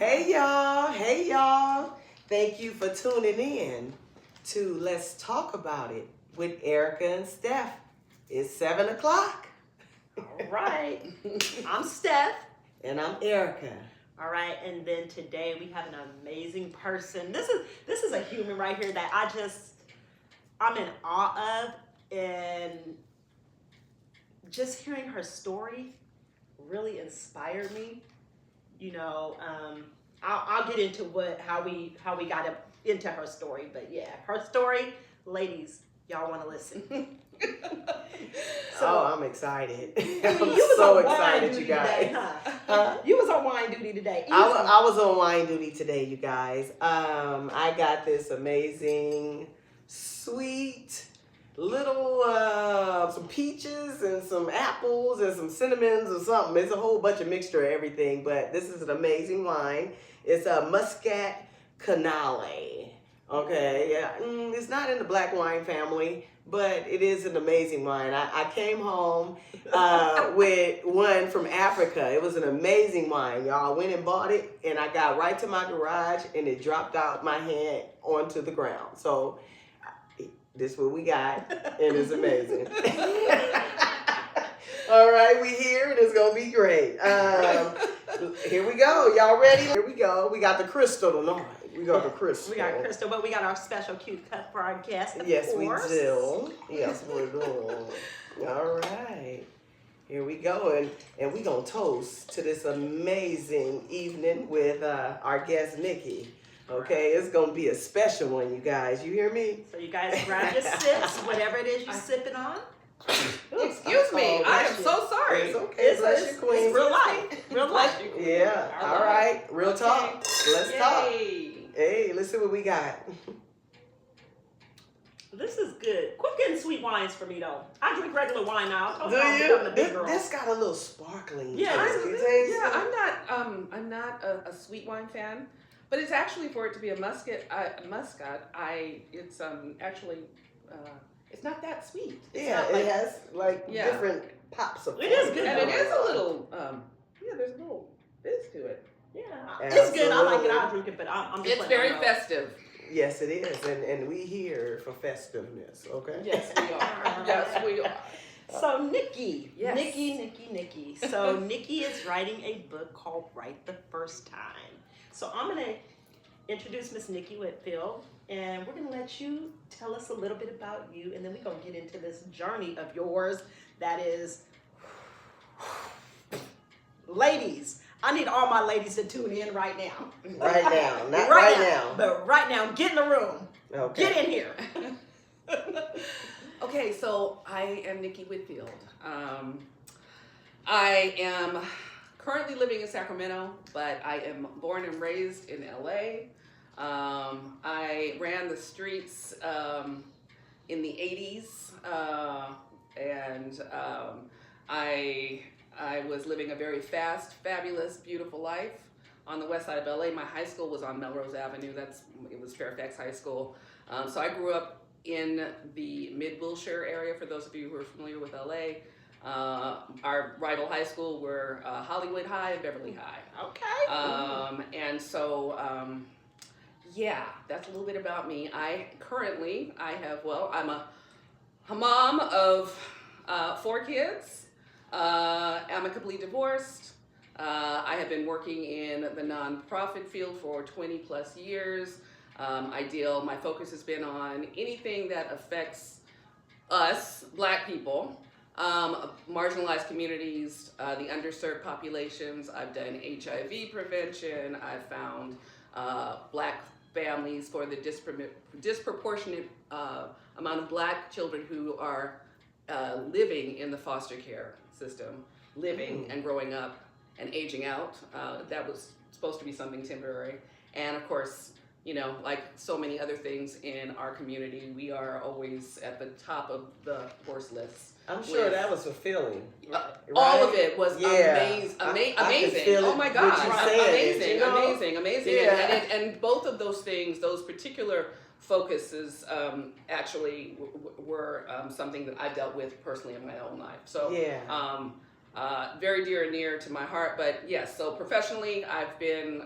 Hey y'all, hey y'all. Thank you for tuning in to Let's Talk About It with Erica and Steph. It's 7 o'clock. All right. I'm Steph. And I'm Erica. All right, and then today we have an amazing person. This is a human right here that I'm in awe of, and just hearing her story really inspired me. You know, I'll get into how we got into her story, but yeah, her story, ladies, y'all want to listen. I'm excited. I'm so excited, you guys. Today, huh? You was on wine duty today. I was on wine duty today, you guys. I got this amazing, sweet little some peaches and some apples and some cinnamons or something. It's a whole bunch of mixture of everything, but this is an amazing wine. It's a Muscat Canale. Okay, yeah, it's not in the black wine family, but it is an amazing wine. I came home with one from Africa. It was an amazing wine, y'all. I went and bought it, and I got right to my garage, and it dropped out my hand onto the ground. So this is what we got, and it's amazing. All right, we here, and it's going to be great. Here we go. Y'all ready? Here we go. We got the crystal tonight. We got the crystal. We got crystal, but we got our special cute cup for our guest. Yes, we do. Yes, we do. All right. Here we go. And we're going to toast to this amazing evening with our guest, Nikki. Okay, it's going to be a special one, you guys. You hear me? So you guys grab your sips, whatever it is you're sipping on. Excuse me, I am so sorry. It's okay, bless you, queen. It's real life. Real life. Yeah, all right. Real talk. Let's talk. Hey, let's see what we got. This is good. Quit getting sweet wines for me, though. I drink regular wine now. Do you? This got a little sparkling. Yeah, I'm not a sweet wine fan, but it's actually for it to be a Muscat. It's actually. It's not that sweet. It has different pops of. It is good, and it is a little. There's a little fizz to it. Yeah, it's good. I like it. I'll drink it, but I'm just. It's very festive. Yes, it is, and we here for festiveness. Okay. Yes, we are. Yes, we are. So Nikki, yes. Nikki. So Nikki is writing a book called Right the First Time. So I'm gonna introduce Miss Nikki Whitfield, and we're gonna let you tell us a little bit about you, and then we're gonna get into this journey of yours that is, ladies. I need all my ladies to tune in right now. Right now, not right now. But right now, get in the room. Okay. Get in here. Okay, so I am Nikki Whitfield. I am currently living in Sacramento, but I am born and raised in LA. I ran the streets in the 80s, and I was living a very fast, fabulous, beautiful life on the west side of LA. My high school was on Melrose Avenue. It was Fairfax High School. So I grew up in the Mid-Wilshire area, for those of you who are familiar with LA. Our rival high school were Hollywood High and Beverly High. Okay. And so, that's a little bit about me. I'm a mom of 4 kids. Amicably divorced. I have been working in the nonprofit field for 20 plus years. My focus has been on anything that affects us, Black people, marginalized communities, the underserved populations. I've done HIV prevention. I've found Black families for the disproportionate amount of Black children who are living in the foster care system, living and growing up and aging out. That was supposed to be something temporary. And of course, like so many other things in our community, we are always at the top of the horse list. I'm sure that was fulfilling. All of it was amazing. Oh my gosh, amazing. Yeah. And both of those things, those particular focuses, actually were something that I dealt with personally in my own life. So very dear and near to my heart. But yes, so professionally, I've been,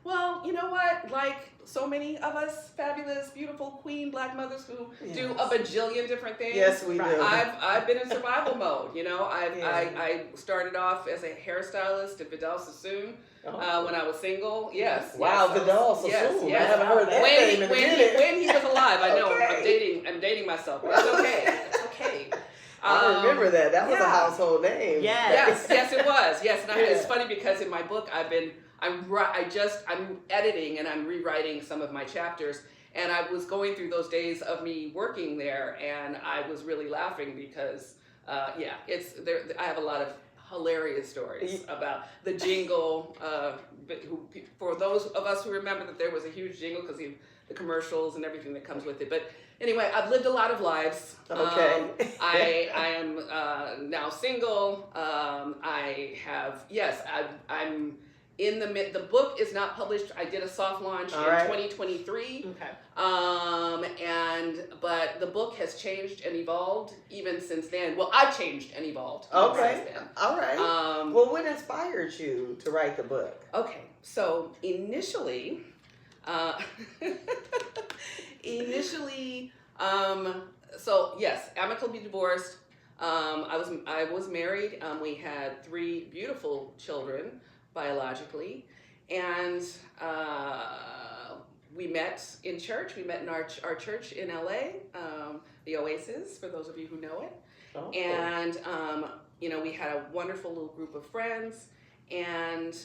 well, you know what? Like so many of us fabulous, beautiful queen Black mothers who do a bajillion different things. Yes, we do. I've been in survival mode. You know, I started off as a hairstylist at Vidal Sassoon. When I was single, yes. Wow, yes, Vidal Sassoon. Yes. I haven't heard that name in a minute. When he was alive, I know. Okay. I'm dating myself. It's okay. It's okay. I remember that. That was a household name. Yes. Yes, it was. Yes, and it's funny because in my book, I'm editing and I'm rewriting some of my chapters, and I was going through those days of me working there, and I was really laughing because, it's there. I have a lot of hilarious stories about the jingle. For those of us who remember that there was a huge jingle because the commercials and everything that comes with it. But anyway, I've lived a lot of lives. Okay. I am now single. I'm in the book is not published. I did a soft launch in 2023. Okay. But the book has changed and evolved even since then. Well, I've changed and evolved. Okay. Since then. All right. Well, what inspired you to write the book? Okay. So initially, so yes, amicably divorced. I was married. We had 3 beautiful children biologically, and we met in church. We met in our church in LA, the Oasis, for those of you who know it. Oh. And we had a wonderful little group of friends. And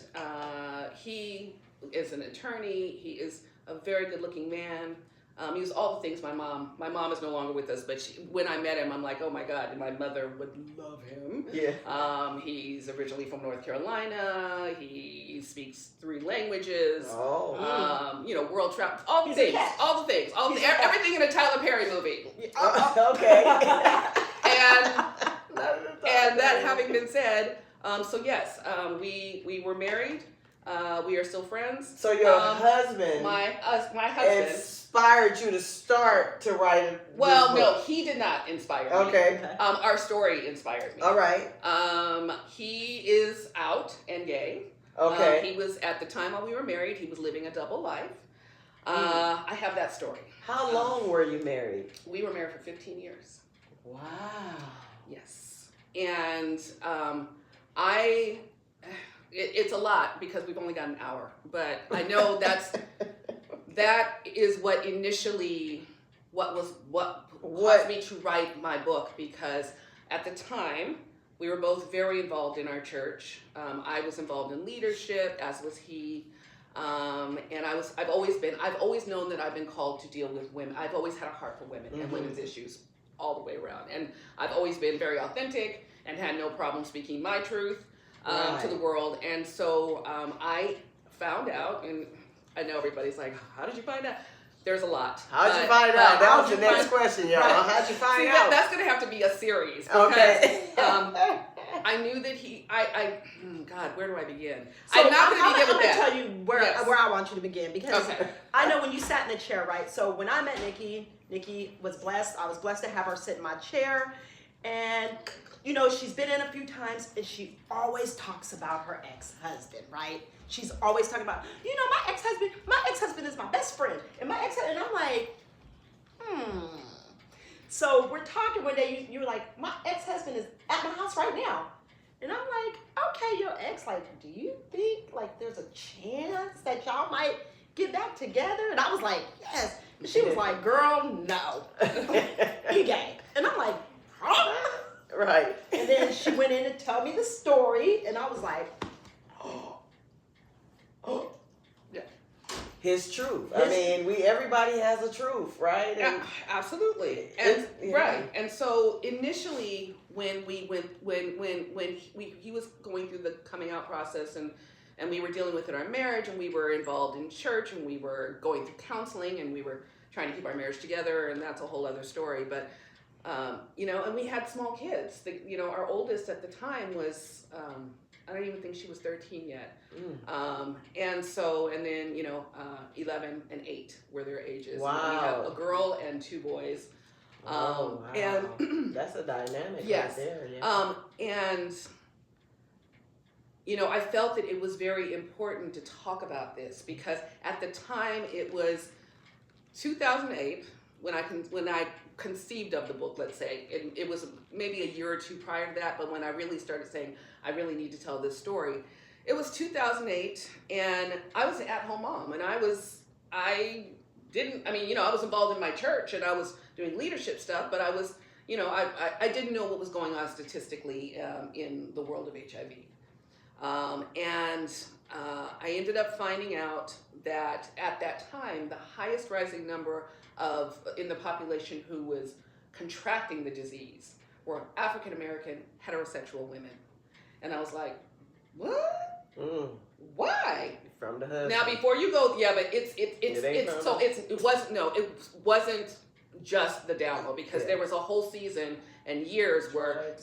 he is an attorney. He is a very good-looking man. He was all the things my mom is no longer with us, but when I met him, I'm like, oh my God, my mother would love him. Yeah. He's originally from North Carolina. He speaks 3 languages. Oh. World travel, all the things, everything in a Tyler Perry movie. Okay. And that having been said, so yes, we were married. We are still friends. So your husband, my husband, inspired you to start to write. Well, no, he did not inspire me. Okay. Our story inspired me. All right. He is out and gay. Okay. He was at the time while we were married. He was living a double life. I have that story. How long were you married? We were married for 15 years. Wow. Yes. And it's a lot because we've only got an hour, but I know that is what caused me to write my book, because at the time we were both very involved in our church. I was involved in leadership, as was he. And I've always known that I've been called to deal with women. I've always had a heart for women and women's issues all the way around. And I've always been very authentic and had no problem speaking my truth to the world. And so I found out, and I know everybody's like, how did you find out? There's a lot. How'd you find out? That was the next question, y'all. Right. How'd you find out? That's going to have to be a series. Because, okay. I knew that God, where do I begin? So I'm not going to begin with that. I'm going to tell you where I want you to begin, because I know when you sat in the chair, right? So when I met Nikki was blessed. I was blessed to have her sit in my chair. And, she's been in a few times, and she always talks about her ex-husband, right? She's always talking about, my ex-husband is my best friend. And and I'm like, So we're talking one day, you were like, my ex-husband is at my house right now. And I'm like, okay, your ex, do you think, there's a chance that y'all might get back together? And I was like, yes. And she was like, girl, no. He gay. And I'm like, huh? Right. And then she went in and told me the story, and I was like, yeah. His truth. Everybody has a truth, right? And absolutely. And right. And so initially, when he was going through the coming out process, and we were dealing with it in our marriage, and we were involved in church, and we were going through counseling, and we were trying to keep our marriage together, and that's a whole other story. But and we had small kids. Our oldest at the time was, I don't even think she was 13 yet. And then 11 and 8 were their ages. Wow. We have a girl and 2 boys. Wow. And that's a dynamic yes. right there. Yeah. And I felt that it was very important to talk about this because at the time it was 2008 when I conceived of the book, let's say. It was maybe a year or two prior to that, but when I really started saying, I really need to tell this story, it was 2008, and I was an at-home mom, and I was involved in my church, and I was doing leadership stuff, but I was, I didn't know what was going on statistically in the world of HIV. I ended up finding out that at that time, the highest rising number in the population who was contracting the disease were African American heterosexual women. And I was like, what? Why? From the husband. Now before you go, yeah, but it wasn't just the down low, because there was a whole season and years where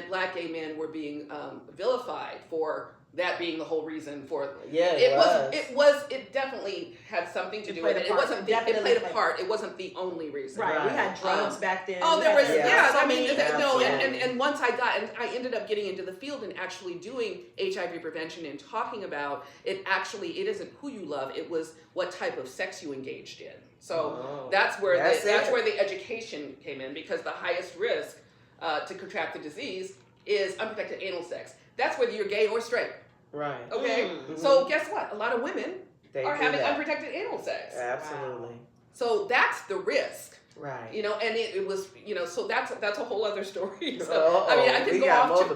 black gay men were being vilified for that being the whole reason for it definitely had something to do with it. It wasn't it played a part. It wasn't the only reason. Right. We had drugs back then. Oh, there was and and once I ended up getting into the field and actually doing HIV prevention and talking about it. Actually, it isn't who you love. It was what type of sex you engaged in. So that's where the education came in, because the highest risk to contract the disease is unprotected anal sex. That's whether you're gay or straight. Right. Okay. Mm-hmm. So guess what? A lot of women are having that. unprotected anal sex. Absolutely. Wow. So that's the risk. Right. And it was, so that's a whole other story. So I could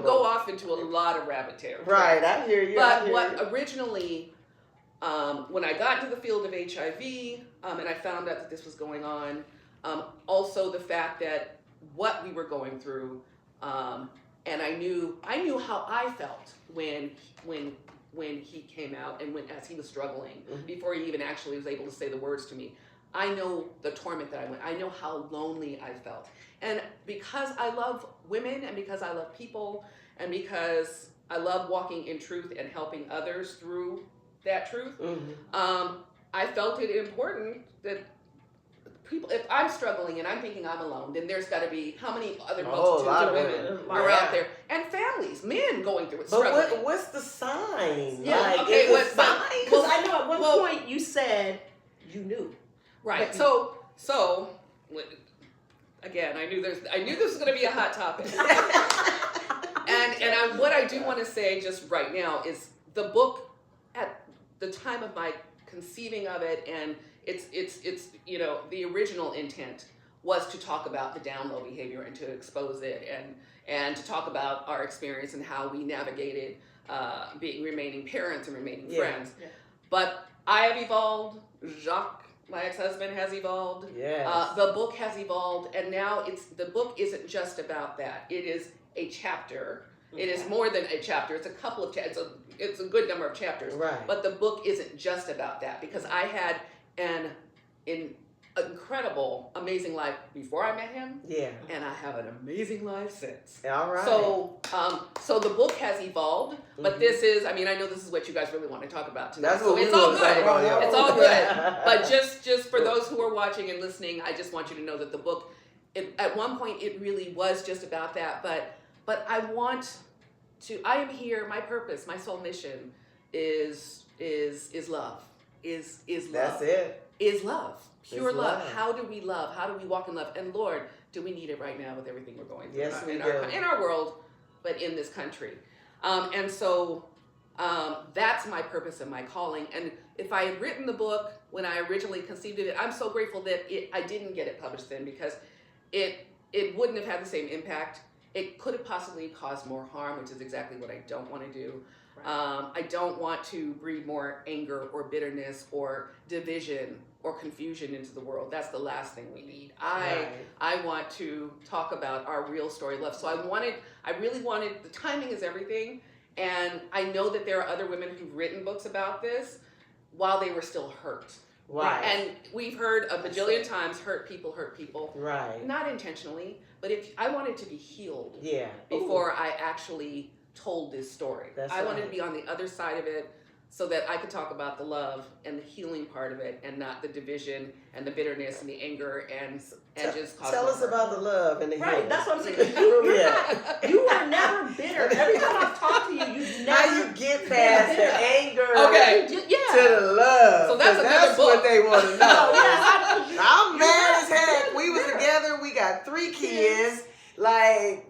go off into a lot of rabbit territory. Right. I hear you. But originally, when I got into the field of HIV, and I found out that this was going on, also the fact that what we were going through, and I knew how I felt when he came out and as he was struggling, before he even actually was able to say the words to me. I know the torment that I went. I know how lonely I felt. And because I love women, and because I love people, and because I love walking in truth and helping others through that truth, I felt it important that people, if I'm struggling and I'm thinking I'm alone, then there's got to be how many other multitudes of women are out there, and families, men going through it, struggling. But what's the sign? Yeah, okay, what sign? Because I know at one point you said you knew. Right. So again, I knew this was going to be a hot topic. What I do want to say just right now is the book, at the time of my conceiving of it, and it's the original intent was to talk about the down low behavior and to expose it and to talk about our experience and how we navigated remaining parents and remaining friends. Yeah. But I have evolved. Jacques, my ex-husband, has evolved. Yes. The book has evolved, and now the book isn't just about that. It is a chapter. Okay. It is more than a chapter. It's a couple of chapters. It's a good number of chapters. Right. But the book isn't just about that, because I had an incredible, amazing life before I met him. Yeah. And I have an amazing life since. All right. So the book has evolved, but this is, I know this is what you guys really want to talk about tonight. That's so what it's all good. It's all good. But just for those who are watching and listening, I just want you to know that the book, at one point it really was just about that, but I am here, my purpose, my soul mission is love. Is love. That's it. Is love. Pure love. How do we love? How do we walk in love? And Lord, do we need it right now with everything we're going through in our world, but in this country? And so that's my purpose and my calling. And if I had written the book when I originally conceived of it, I'm so grateful that I didn't get it published then, because it wouldn't have had the same impact. It could have possibly caused more harm, which is exactly what I don't want to do. Right. I don't want to breed more anger or bitterness or division or confusion into the world. That's the last thing we need. I want to talk about our real story of love. So I really wanted, the timing is everything. And I know that there are other women who've written books about this while they were still hurt. Right. And we've heard a bajillion times, hurt people. Right. Not intentionally, but if I wanted to be healed. Yeah. Before I actually told this story. I wanted to be on the other side of it, so that I could talk about the love and the healing part of it, and not the division and the bitterness and the anger and just cause tell us more about the love and the Right, healing. that's what I'm saying. You were never bitter. Every time I've talked to you, you've never. How you get past the anger Okay. Yeah. to the love. So that's 'cause another that's book. what they want to know. Yeah, I'm mad as heck. We was together. We got 3 kids. Like,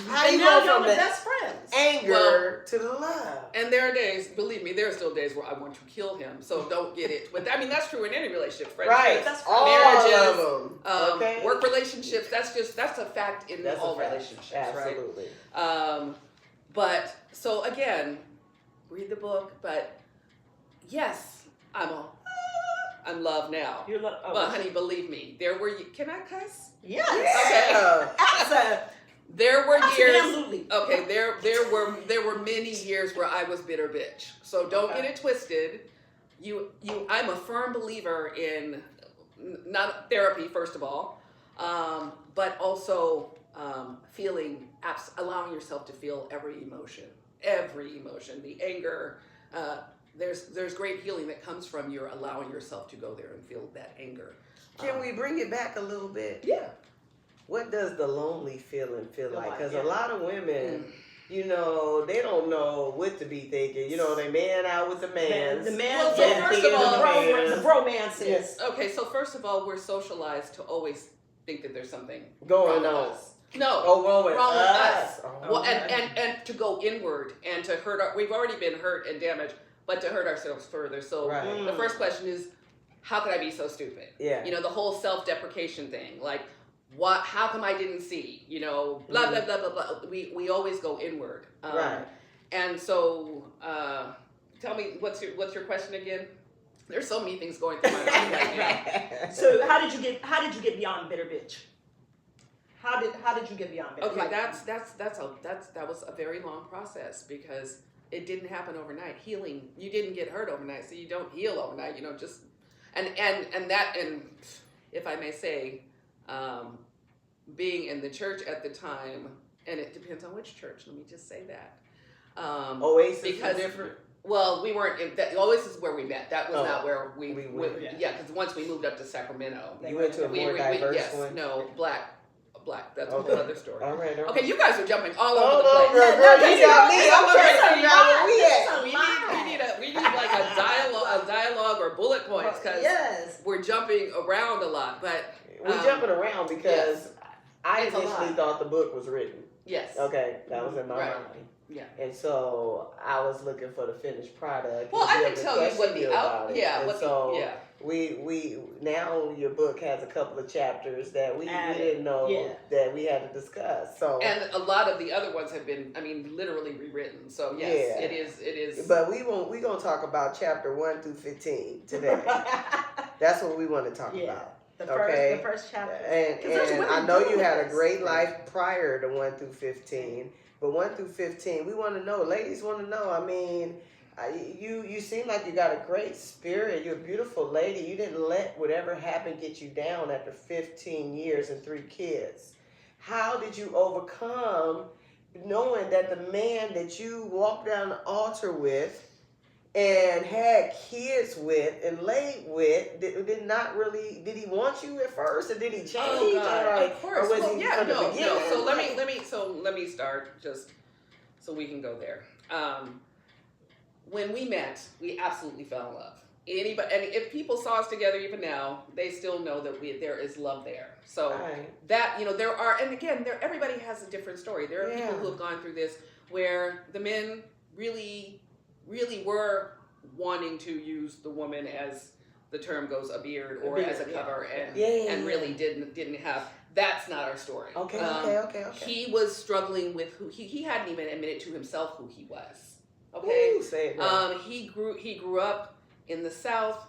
how and you now go you're from the the best friends. anger to the love? And there are days, believe me, there are still days where I want to kill him. So don't get it. But I mean, that's true in any relationship. Right. That's All marriages, of them. Okay. Work relationships. That's a fact in That's all a fact. relationships, Absolutely. right? But so again, read the book. But yes, I'm loved now. You're like, oh, But honey, believe me, there were. Can I cuss? yes. Yeah. There were years. Absolutely. Okay, there were many years where I was bitter bitch. So don't get it twisted. I'm a firm believer in not therapy, first of all, but also allowing yourself to feel every emotion, the anger. There's great healing that comes from your allowing yourself to go there and feel that anger. Can we bring it back a little bit? Yeah. What does the lonely feeling feel like? Because Yeah. a lot of women, you know, they don't know what to be thinking. You know, they man out with the man. The man. Well, so yeah, first of all, the bromances. Yes. Okay, so first of all, we're socialized to always think that there's something Going wrong on. with us. No. Oh, wrong with Wrong with us. us. Oh, Well, okay. and to go inward and to hurt we've already been hurt and damaged, but to hurt ourselves further. So Right. the first question is, how could I be so stupid? Yeah. You know, the whole self-deprecation thing, like, how come I didn't see? You know, blah blah blah blah blah. We always go inward. Right. And so, tell me, what's your question again? There's so many things going through my mind right now. So how did you get beyond bitter bitch? How did you get beyond bitter? Okay, Like, that was a very long process because it didn't happen overnight. Healing, you didn't get hurt overnight, so you don't heal overnight. You know, just and if I may say, being in the church at the time, and it depends on which church. Let me just say that. Oasis because is different. Well, we weren't in that. Oasis is where we met. That was not where we went. yeah, because once we moved up to Sacramento, You went to a more diverse yes, one. no, black. That's a Okay. whole other story. All right. Okay, you guys are jumping all All over the place. over, girl. You got me. I'm Okay, trying to figure out where we at. We need like a dialogue or bullet points because yes. we're jumping around a lot. But We're jumping around because I It's a initially lot. thought the book was written. yes, Okay, that was in my Right. mind. yeah. And so I was looking for the finished product. Well, to I be can able to tell you what question the you about it. yeah, And what so the, yeah. we now your book has a couple of chapters that we Added. didn't know Yeah. that we had to discuss. So And a lot of the other ones have been, I mean, literally rewritten. So yes, Yeah. it is. but we gonna talk about chapter 1 through 15 today. That's what we want to talk Yeah. about. The first chapter. 'Cause there's And women I know you doing had a this. great life prior to 1 through 15, but 1 through 15, we want to know. Ladies want to know. I mean, you seem like you got a great spirit. You're a beautiful lady. You didn't let whatever happened get you down after 15 years and 3 kids. How did you overcome knowing that the man that you walked down the altar with and had kids with and laid with did he want you at first, or did he change? Oh God, of course. Or was Well, he yeah, from the no. beginning? So let me start just so we can go there. When we met, we absolutely fell in love. Anybody, and if people saw us together even now, they still know that there is love there. So Right. that, you know, there are, and again, everybody has a different story. There are people Yeah. who have gone through this where the men really were wanting to use the woman, as the term goes, a beard or as a cover, and Yeah. really didn't have. That's not our story. Okay. He was struggling with who he hadn't even admitted to himself who he was. Okay. Ooh, say it now. He grew up in the South.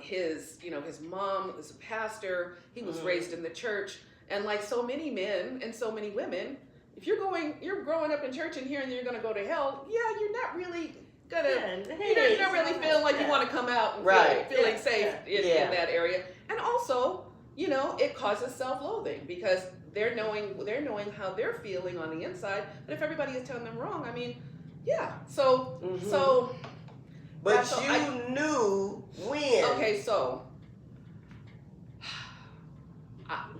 His mom was a pastor. He was raised in the church, and like so many men and so many women, if you're growing up in church and hearing that you're going to go to hell, yeah, you're not really gonna. You're not really feeling like you want to come out and feeling safe in that area. And also, you know, it causes self-loathing because they're knowing how they're feeling on the inside. But if everybody is telling them wrong, I mean, yeah. So But you knew when. Okay, so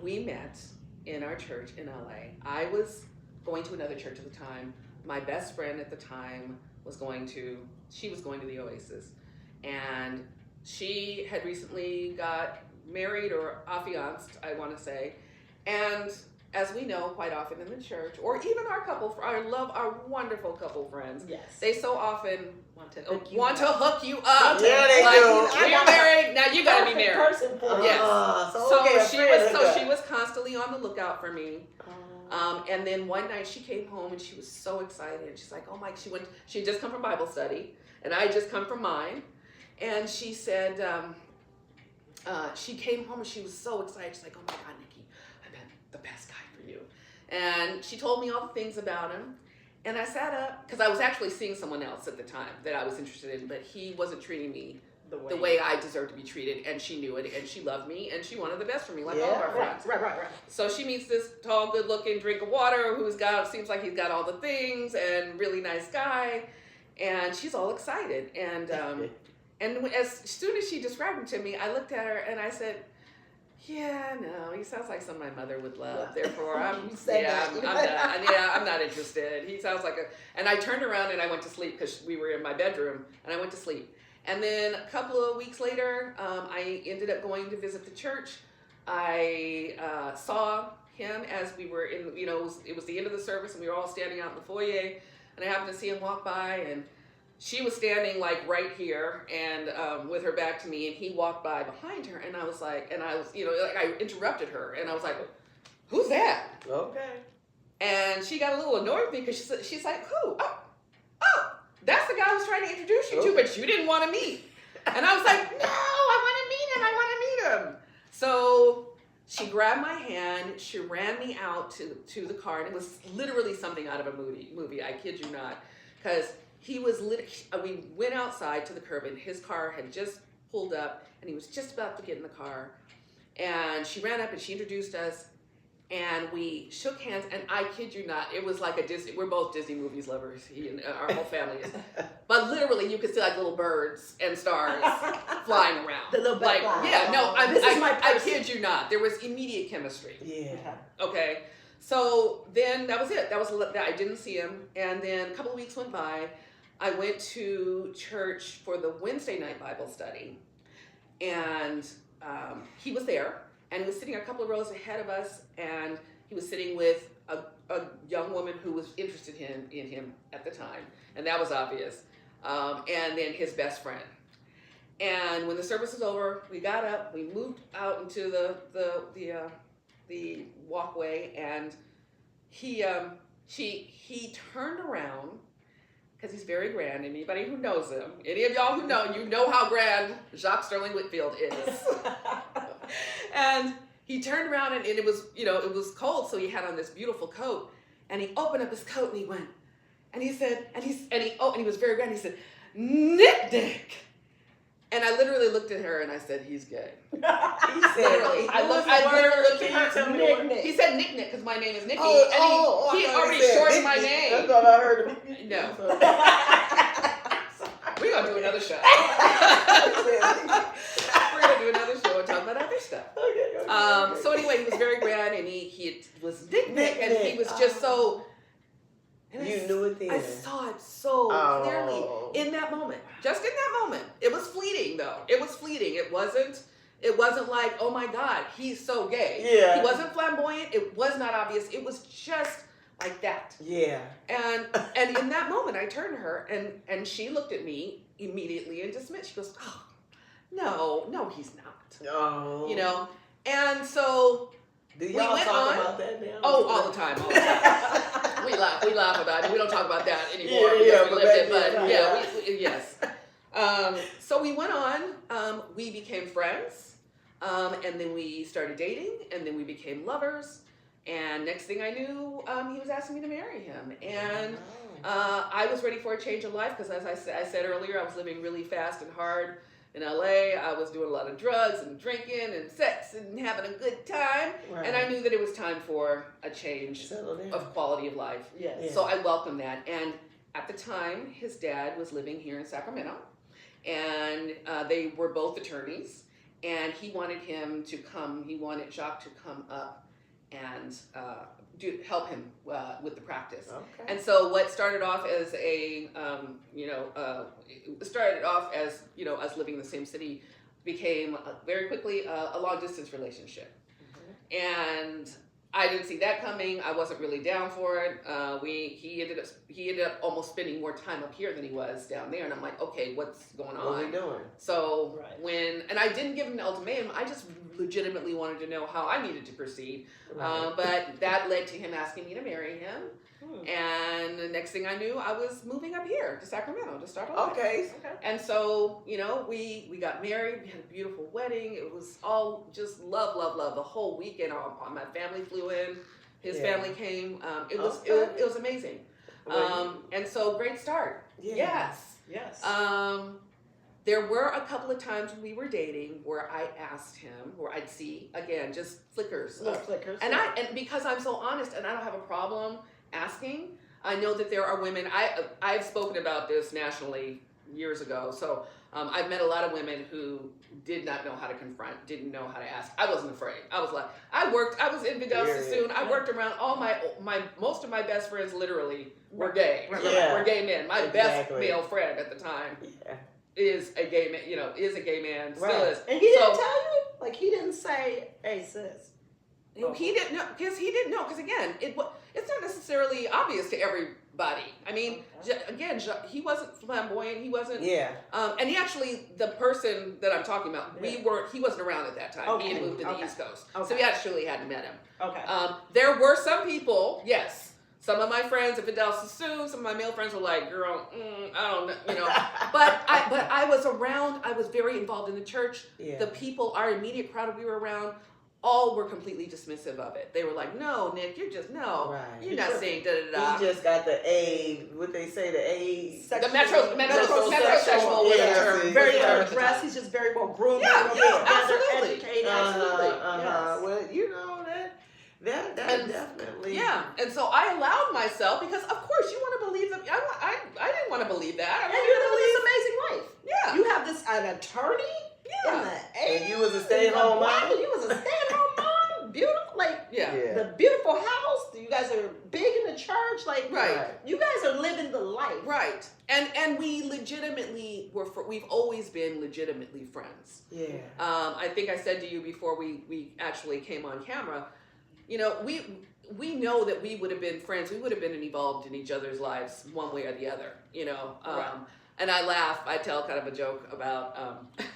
we met in our church in LA. I was going to another church at the time. My best friend at the time was going to the Oasis. And she had recently got married or affianced, I want to say. And as we know, quite often in the church, or even our wonderful couple friends, Yes. they so often want to hook you up. Yeah, they do. You're married, now you gotta be married. Person for Yes. So she was constantly on the lookout for me. And then one night she came home and she was so excited. She's like, oh my, she had just come from Bible study and I had just come from mine. And she said, she came home and she was so excited. She's like, oh my God, Nikki, I met the best guy for you. And she told me all the things about him. And I sat up, because I was actually seeing someone else at the time that I was interested in, but he wasn't treating me the way I deserved to be treated, and she knew it, and she loved me, and she wanted the best for me, like all of our friends. Right. So she meets this tall, good-looking drink of water seems like he's got all the things, and really nice guy, and she's all excited. And as soon as she described him to me, I looked at her and I said, yeah, no, he sounds like someone my mother would love. Therefore, I'm not interested. He sounds like and I turned around and I went to sleep because we were in my bedroom, and I went to sleep. And then a couple of weeks later, I ended up going to visit the church. I saw him as we were in, it was the end of the service and we were all standing out in the foyer, and I happened to see him walk by, and she was standing like right here and with her back to me, and he walked by behind her, and I was, I interrupted her, and I was like, who's that? Okay. And she got a little annoyed with me because she's like, who? Oh, that's the guy I was trying to introduce you to, but you didn't want to meet. And I was like, no, I want to meet him. So she grabbed my hand, she ran me out to the car, and it was literally something out of a movie, I kid you not, because we went outside to the curb, and his car had just pulled up, and he was just about to get in the car, and she ran up and she introduced us, and we shook hands, and I kid you not, it was like we're both Disney movies lovers, he and our whole family is, but literally you could see like little birds and stars flying around. The little butterfly. Yeah, no, I person. kid you not, there was immediate chemistry. Yeah. Okay, so then that was it, I didn't see him, and then a couple of weeks went by. I went to church for the Wednesday night Bible study, and he was there, and he was sitting a couple of rows ahead of us, and he was sitting with a young woman who was interested in him at the time, and that was obvious, and then his best friend. And when the service was over, we got up, we moved out into the walkway, and he turned around, because he's very grand. Anybody who knows him, any of y'all who know how grand Jacques Sterling Whitfield is. And he turned around, and it was cold, so he had on this beautiful coat, and he opened up his coat and he went, and he said, and he was very grand. He said, Nick. And I literally looked at her and I said, he's gay. He said, literally. I literally looked at her. Nick. He said Nick because my name is Nikki. He already shortened my name. That's what I heard. No. We're going to do another show. We're going to do another show and talk about other stuff. Okay. So anyway, he was very grand, and he was Nick, and he was just so... You knew it then. I saw it so clearly in that moment. Just in that moment. It was fleeting, though. It was fleeting. It wasn't like, oh my God, he's so gay. Yeah. He wasn't flamboyant. It was not obvious. It was just like that. Yeah. And in that moment, I turned to her, and she looked at me immediately and dismissed. She goes, oh, no, he's not. Oh. And so do y'all went talk on. about that now? Oh, all the time. We laugh about it. We don't talk about that anymore. Yes. So we went on. We became friends, and then we started dating, and then we became lovers. And next thing I knew, he was asking me to marry him, and I was ready for a change of life because, as I said earlier, I was living really fast and hard in LA. I was doing a lot of drugs and drinking and sex and having a good time. Right. And I knew that it was time for a change of quality of life. Yes. Yeah. So I welcomed that. And at the time, his dad was living here in Sacramento. and they were both attorneys. And he wanted him to come. He wanted Jacques to come up and help him with the practice. Okay. And so what started off as it started off as us living in the same city, became very quickly a long distance relationship. And I didn't see that coming. I wasn't really down for it. He ended up almost spending more time up here than he was down there. And I'm like, okay, what's going on? What are we doing? So and I didn't give him an ultimatum. I just legitimately wanted to know how I needed to proceed. Right. But that led to him asking me to marry him. And the next thing I knew, I was moving up here to Sacramento to start a life. Okay. And so, we got married. We had a beautiful wedding. It was all just love, love, love. The whole weekend, my family flew in. His family came. It was amazing. And so, great start. Yeah. Yes. There were a couple of times when we were dating where I asked him, where I'd see again just flickers, little flickers, and because I'm so honest and I don't have a problem asking. I know that there are women. I've spoken about this nationally years ago. So I've met a lot of women who did not know how to confront, didn't know how to ask. I wasn't afraid. I was like, I was in Vidal Sassoon. I worked around all most of my best friends literally were gay. Were gay men. My best male friend at the time is a gay man. Is a gay man. Still is. And he didn't tell you. Like he didn't say, "Hey, sis." He didn't know because again, it's not necessarily obvious to everybody. I mean, again, he wasn't flamboyant. He wasn't. And he actually, the person that I'm talking about, he wasn't around at that time. Okay. He had moved to the East Coast, Okay. so we actually hadn't met him. Okay. There were some people, yes. Some of my friends at Vidal Sassoon, some of my male friends were like, "Girl, I don't know," But I was around. I was very involved in the church. Yeah. The people, our immediate crowd we were around, all were completely dismissive of it. They were like, "No, Nick, you're not saying da da da." He just got the A. What they say, the A. The metrosexual term. Very well dressed. He's just very well groomed. Absolutely. Educated. Absolutely. Yes. Well, that definitely. Yeah, and so I allowed myself because, of course, you want to believe that. I didn't want to believe that. And you live this amazing life. Yeah. You have an attorney. Yeah. And you was a stay-at-home mom. You was a stay-at-home mom. Beautiful, Yeah. the beautiful house. You guys are big in the church. Right. You guys are living the life. Right. And we legitimately we've always been legitimately friends. Yeah. I think I said to you before we actually came on camera, we know that we would have been friends. We would have been involved in each other's lives one way or the other, Right. And I laugh. I tell kind of a joke about,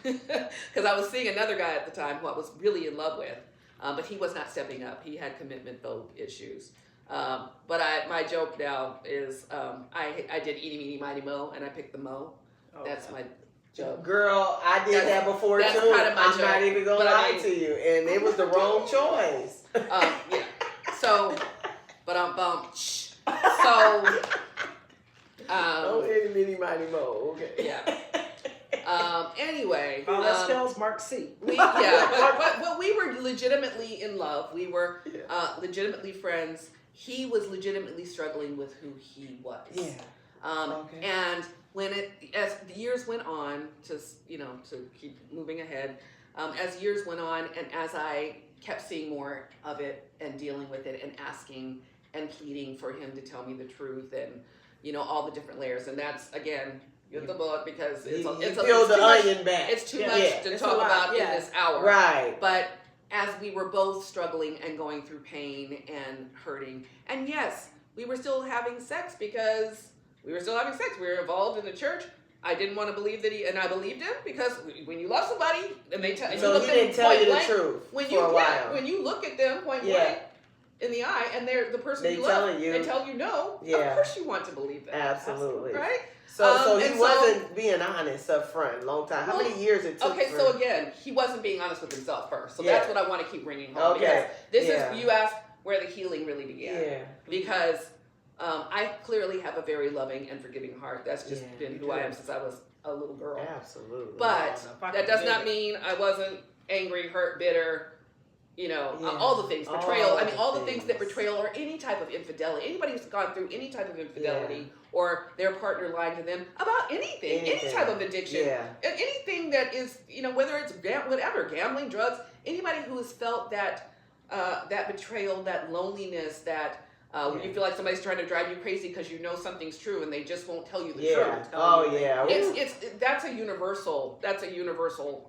because I was seeing another guy at the time who I was really in love with, but he was not stepping up. He had commitment issues. But my joke now is I did eeny, meeny, miny, mo, and I picked the mo. That's my joke. Girl, I did that before too. Kind of my I'm joke. not even gonna lie to you, and it was the wrong choice. Yeah. So, but I'm bumped. So. Any, mini, miny, mo. Okay. Yeah. Anyway. That spells Mark C. But we were legitimately in love. We were legitimately friends. He was legitimately struggling with who he was. Yeah. And as the years went on, to keep moving ahead, as years went on, and as I kept seeing more of it and dealing with it and asking and pleading for him to tell me the truth and all the different layers, and that's again get the book because it's too much to talk about in this hour. Right. But as we were both struggling and going through pain and hurting, and yes, we were still having sex because we were still having sex. We were involved in the church. I didn't want to believe that and I believed him because when you love somebody and they tell you, so he didn't tell you the truth for a while. When you look at them point blank in the eye and they're the person you love, they tell you no. Of course you want to believe them. Absolutely. Right. So he wasn't being honest up front. Long time. How many years it took? Okay, so again, he wasn't being honest with himself first. So that's what I want to keep bringing home. Okay. Because this is you asked where the healing really began. Yeah. Because I clearly have a very loving and forgiving heart. That's just been who I am since I was a little girl. Absolutely. But that does not mean I wasn't angry, hurt, bitter, all the things, betrayal. All I mean, all the the things that things. betrayal or any type of infidelity. Anybody who's gone through any type of infidelity or their partner lying to them about anything, any type of addiction, anything that is, whether it's whatever, gambling, drugs, anybody who has felt that that betrayal, that loneliness, that when you feel like somebody's trying to drive you crazy because something's true and they just won't tell you the truth. That's a universal.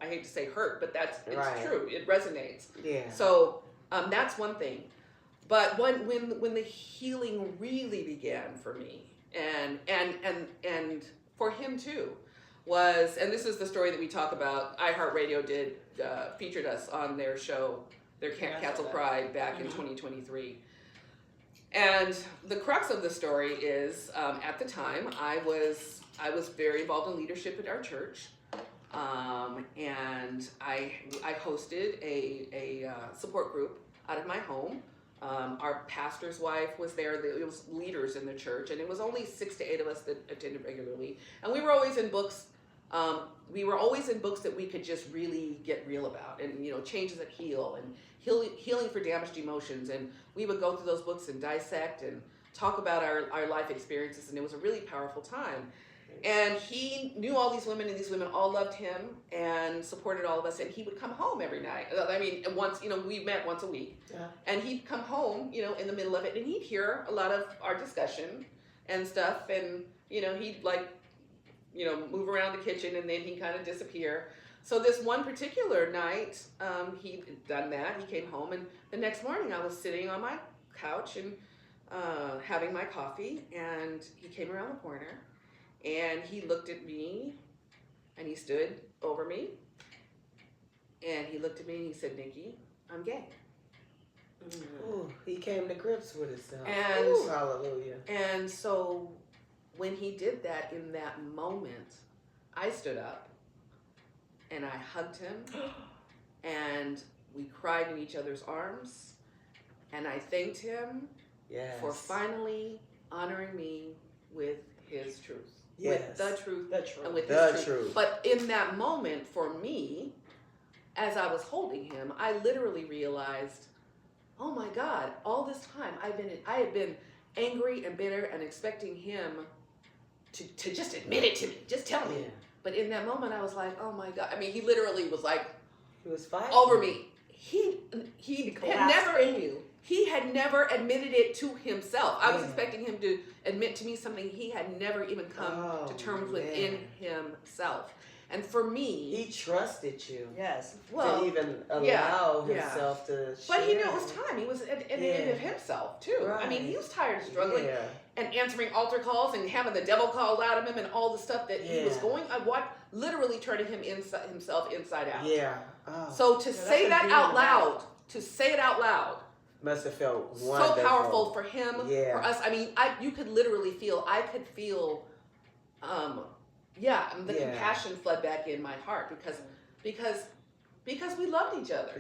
I hate to say hurt, but it's true. It resonates. Yeah. So that's one thing. But when the healing really began for me, and for him too, was, and this is the story that we talk about. iHeartRadio featured us on their show, their Cancel Pride back in 2023. And the crux of the story is, at the time, I was very involved in leadership at our church, and I hosted a support group out of my home. Our pastor's wife was there. It was leaders in the church, and it was only 6 to 8 of us that attended regularly. And we were always in books. That we could just really get real about, and changes that heal, and healing for damaged emotions. And we would go through those books and dissect and talk about our life experiences, and it was a really powerful time. And he knew all these women, and these women all loved him and supported all of us. And he would come home every night. I mean, once, we met once a week, and he'd come home, in the middle of it, and he'd hear a lot of our discussion and stuff, and he'd move around the kitchen, and then he'd kind of disappear. So this one particular night, he'd done that. He came home, and the next morning I was sitting on my couch and having my coffee, and he came around the corner, and he looked at me, and he stood over me, and he looked at me, and he said, "Nikki, I'm gay." Ooh, he came to grips with himself. And ooh, hallelujah. And so when he did that, in that moment, I stood up and I hugged him, and we cried in each other's arms, and I thanked him for finally honoring me with his truth. With the truth. And with his truth. But in that moment, for me, as I was holding him, I literally realized, oh my God, all this time I had been angry and bitter and expecting him to just admit it to me, just tell me. But in that moment, I was like, oh my God. I mean, he literally was like, he was fighting over me. He had never in you. He had never admitted it to himself. I was expecting him to admit to me something he had never even come to terms with in himself. And for me, he trusted you. Yes. Well, to even allow himself to share. But he knew it was time. He was at the end of himself too. Right. I mean, he was tired of struggling and answering altar calls and having the devil called out of him and all the stuff that he was going. I watched literally turning himself inside out. Yeah. So to say that out loud, must have felt so wonderful. powerful for him, for us. I mean, you could literally feel. I could feel. The compassion flood back in my heart because we loved each other,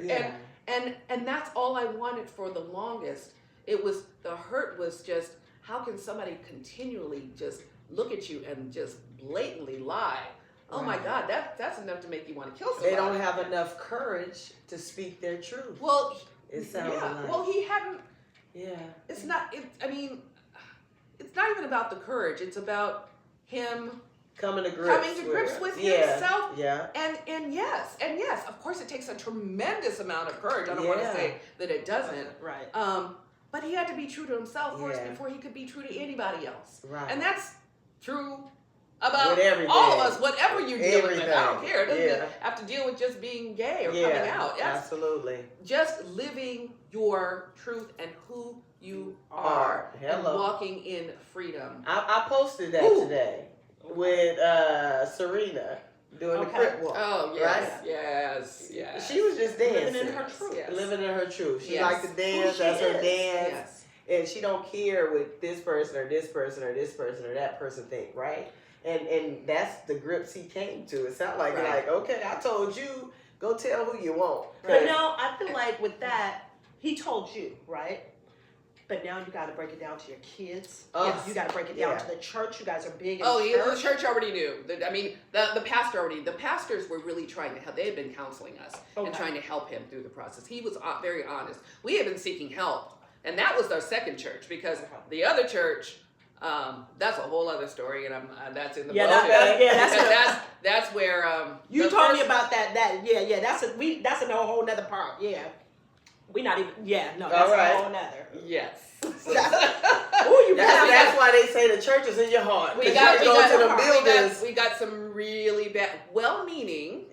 and that's all I wanted for the longest. It was the hurt was just, how can somebody continually just look at you and just blatantly lie? Oh my God, that's enough to make you want to kill somebody. They don't have enough courage to speak their truth. Well, it sounds like. Well, he hadn't. Yeah. It's not. It's not even about the courage. It's about him coming to grips with himself. Yeah. And yes, of course it takes a tremendous amount of courage. I don't want to say that it doesn't. Right. But he had to be true to himself first before he could be true to anybody else. Right. And that's true about all of us, whatever you deal with. I don't care. It doesn't have to deal with just being gay or coming out. Absolutely. Just living your truth and who you are. And walking in freedom. I posted that today with Serena doing the crip walk. Oh, yes, right? yes. She was just dancing. Living in her truth. Living in her truth. She liked to dance. That's her dance. Yes. And she don't care what this person or this person or this person or that person think, right? And that's the grips he came to. It sounded like, okay, I told you, go tell who you want. But no, I feel like with that, he told you, right? But now you got to break it down to your kids. Oh, You got to break it down yeah. to the church. You guys are big in Oh, the yeah, church. the church already knew. I mean, the pastor already. The pastors were really trying to help. They had been counseling us and trying to help him through the process. He was very honest. We had been seeking help, and that was our second church because the other church. That's a whole other story, and that's in the book. That's where you told me about that. That's a whole nother part. Yeah. We not even, that's a whole nother. Yes. That's why they say the church is in your heart. We got some really bad, well-meaning,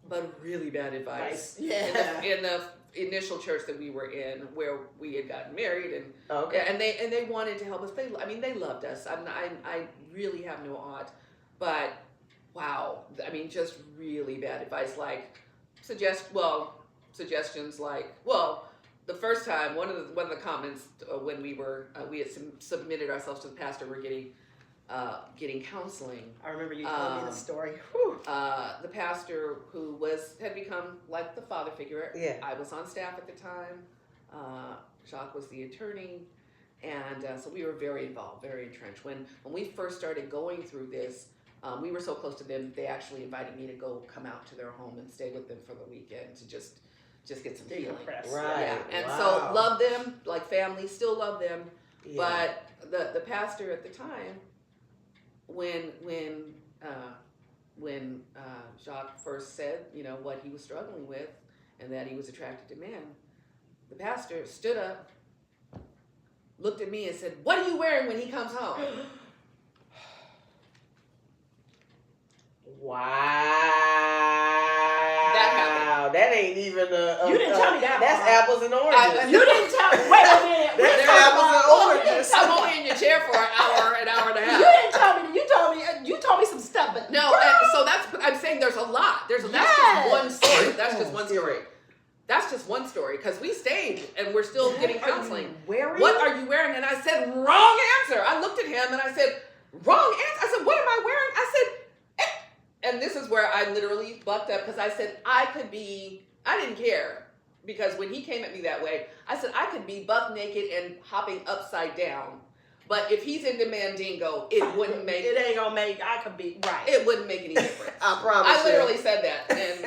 but really bad advice. Yeah. In the initial church that we were in, where we had gotten married, and and they wanted to help us. They loved us. I really have no ought, but wow, I mean, just really bad advice, like suggestions like, the first time, one of the comments when we had submitted ourselves to the pastor, we're getting counseling. I remember you told me the story. The pastor who had become like the father figure. Yeah. I was on staff at the time. Jacques was the attorney, and so we were very involved, very entrenched. When we first started going through this, we were so close to them. They actually invited me to come out to their home and stay with them for the weekend to just get some healing. Right. Yeah. And so love them like family, still love them. Yeah. But the pastor at the time, when Jacques first said, what he was struggling with and that he was attracted to men, the pastor stood up, looked at me and said, "What are you wearing when he comes home?" Wow. That happened. That ain't even you didn't tell me that. That's apples and oranges. You didn't tell me. Wait a minute. That's apples and oranges. I'm only in your chair for an hour and a half. You didn't tell me. You told me some stuff, but no. And so I'm saying there's a lot. That's just one story. That's just one story. That's just one story, because we stayed and we're still getting counseling. What are you wearing? And I said, wrong answer. I looked at him and I said, wrong answer. I said, what am I wearing? I said, and this is where I literally bucked up, because I said I didn't care, because when he came at me that way, I said I could be buck naked and hopping upside down. But if he's into Mandingo, it wouldn't make... It ain't gonna make... I could be... Right. It wouldn't make any difference. I promise I literally said that. And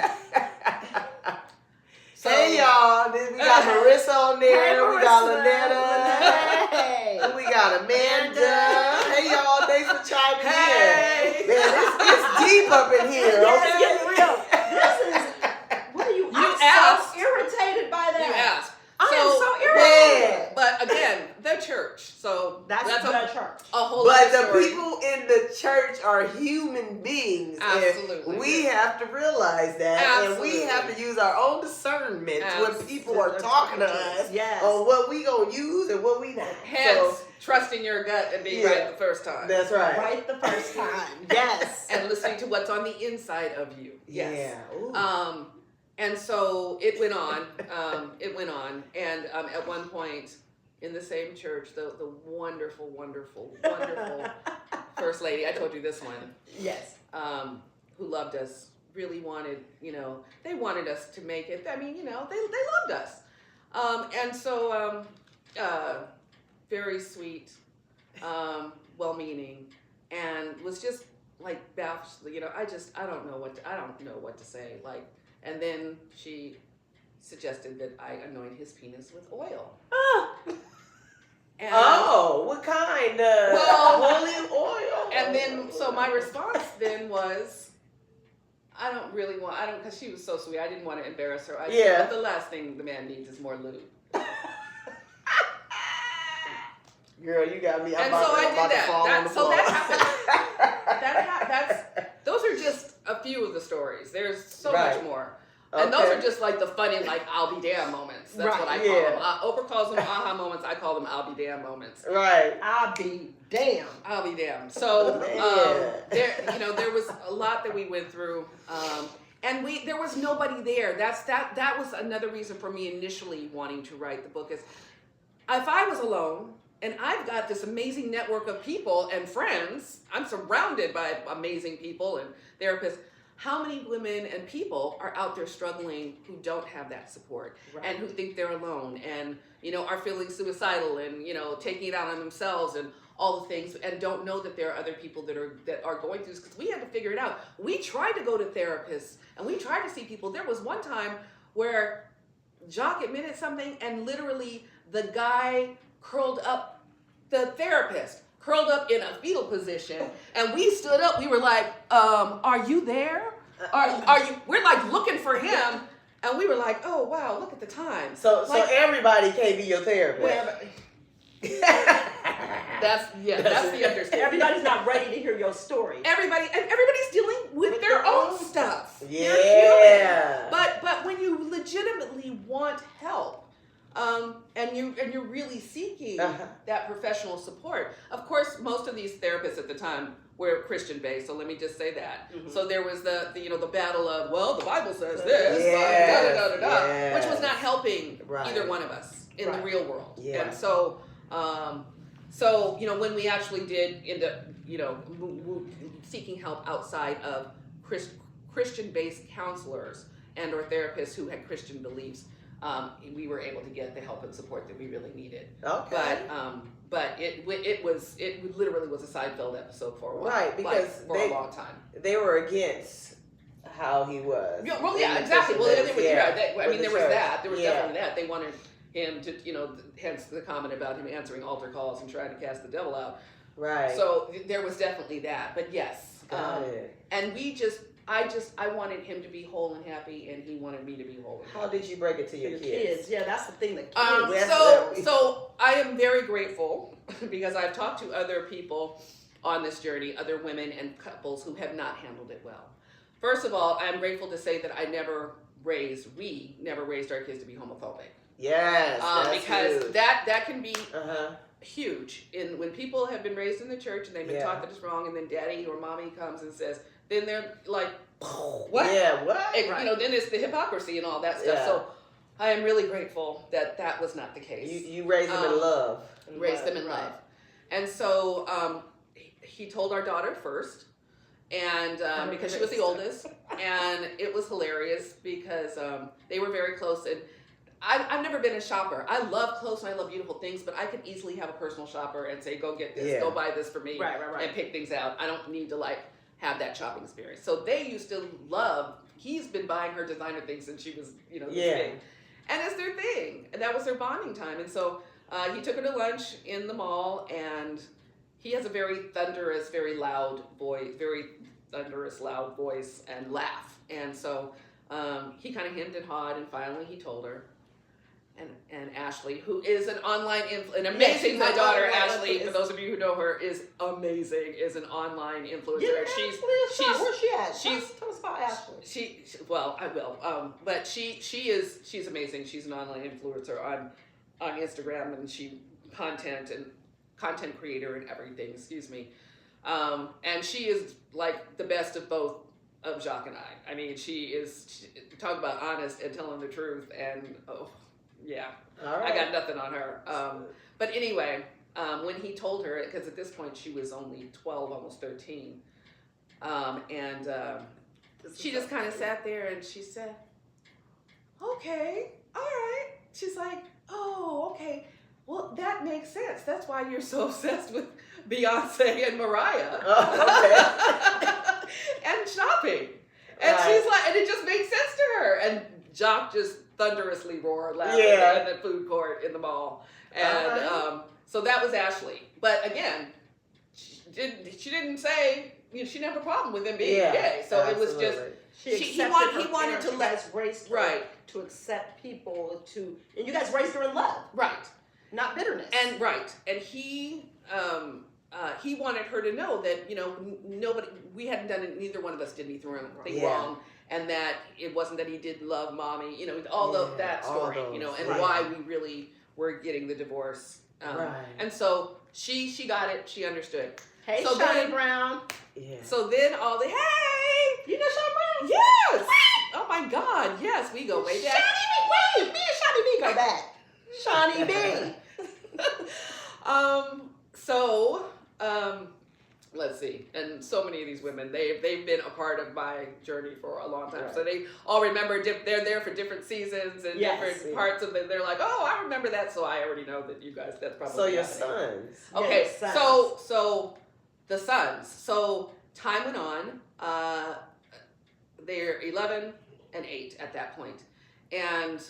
so, hey, y'all. We got Marissa on there. We got Lynetta. Hey. We got Amanda. Hey, y'all. Thanks for chiming in. Man, it's deep up in here. It's Okay? getting real. What are you... I'm asked. so irritated by that. You asked. I am so irritated. But again, the church. So that's the church. A whole But other the story. people in the church are human beings. Absolutely. And we have to realize that. Absolutely. And we have to use our own discernment when people are talking to us on what we going to use and what we not. Hence, trusting your gut and being right the first time. That's right. Right the first time. Yes. And listening to what's on the inside of you. Yes. Yeah. Ooh. And so it went on. And at one point in the same church, the wonderful, wonderful, wonderful first lady, I told you this one. Yes. Who loved us, really wanted, they wanted us to make it. I mean, they loved us. And so, very sweet, well-meaning, and was just like baffled. I don't know what to say. And then she suggested that I anoint his penis with oil. And, what kind? Holy oil. And then, so my response then was, because she was so sweet, I didn't want to embarrass her. I said, but the last thing the man needs is more lube. Girl, you got me. I did that. Those are just a few of the stories. There's so much more. And those are just like the funny, I'll be damn moments. That's what I call them. Oprah calls them aha moments. I call them I'll be damn moments. Right. I'll be damn. I'll be damn. So there was a lot that we went through. And there was nobody there. That was another reason for me initially wanting to write the book, is if I was alone, and I've got this amazing network of people and friends, I'm surrounded by amazing people and therapists, how many women and people are out there struggling who don't have that support and who think they're alone and, are feeling suicidal and, taking it out on themselves and all the things and don't know that there are other people that are going through this, because we had to figure it out. We tried to go to therapists and we tried to see people. There was one time where Jacques admitted something and literally the guy the therapist curled up in a fetal position, and we stood up. We were like, are you there? Are you? We're like looking for him, and we were like, oh wow, look at the time. So everybody can't be your therapist. That's the understanding. Everybody's not ready to hear your story. Everybody's dealing with their own stuff. Yeah. But when you legitimately want help, and you're really seeking that professional support. Of course, most of these therapists at the time were Christian based, so let me just say that. Mm-hmm. So there was the battle of, well, the Bible says this, which was not helping either one of us in the real world. Yeah. And so when we actually did end up seeking help outside of Christian based counselors and or therapists who had Christian beliefs, we were able to get the help and support that we really needed. Okay. But it literally was a Seinfeld episode for a while. Right, because for a long time. They were against how he was. Yeah, well, yeah, exactly. Well, there was that. There was definitely that. They wanted him to, hence the comment about him answering altar calls and trying to cast the devil out. Right. So there was definitely that. But yes. Got it. And I wanted him to be whole and happy, and he wanted me to be whole and happy. How did you break it to your kids? Yeah, that's the thing. The kids. So I am very grateful because I've talked to other people on this journey, other women and couples who have not handled it well. First of all, I'm grateful to say that we never raised our kids to be homophobic. Yes, because huge. that can be huge. When people have been raised in the church and they've been taught that it's wrong, and then daddy or mommy comes and says, then they're like, what? Yeah, what? And, then it's the hypocrisy and all that stuff. So I am really grateful that was not the case. You raised them in love. Raised them in love. And so he told our daughter first, and because she was the oldest, and it was hilarious because they were very close. And I've never been a shopper. I love clothes and I love beautiful things, but I could easily have a personal shopper and say, go get this, go buy this for me, and pick things out. I don't need to have that shopping experience. So they used to love, he's been buying her designer things since she was, this big. And it's their thing. And that was their bonding time. And so he took her to lunch in the mall, and he has a very thunderous, very loud voice, and laugh. And so he kind of hemmed and hawed, and finally he told her. And Ashley, who is an online amazing, my daughter Ashley, for those of you who know her, is amazing, is an online influencer. Yeah, where's she at? Tell us about Ashley. I will. But she's amazing. She's an online influencer on Instagram, and she content creator and everything. Excuse me. And she is like the best of both of Jacques and I. I mean, talk about honest and telling the truth, and yeah, I got nothing on her. But anyway, when he told her, because at this point she was only 12, almost 13, and she just kind of sat there and she said, okay, all right. She's like, oh, okay. Well, that makes sense. That's why you're so obsessed with Beyonce and Mariah. And shopping. And she's like, and it just makes sense to her. And Jacques just thunderously roared laughing in the food court in the mall. And so that was Ashley. But again, she didn't say, she didn't have a problem with him being gay. So it was just, he wanted to let us raise her to accept people and you guys raised her in love. Right. Not bitterness. And and he wanted her to know that, we hadn't done it, neither one of us did anything wrong. And that it wasn't that he didn't love mommy, that story, and why we really were getting the divorce. And so she got it, she understood. Hey, so Shani Brown. Yeah. So then hey! You know Shani Brown? Yes! Oh my God, yes, we go way back. Shani B, me and Shani B go back. Shani B. let's see, and so many of these women, they've been a part of my journey for a long time. Right. So they all remember, they're there for different seasons and different parts of it. They're like, oh, I remember that. So I already know that you guys, that's probably So your happening. sons. Okay, Yes, so the sons. So time went on. They're 11 and 8 at that point. And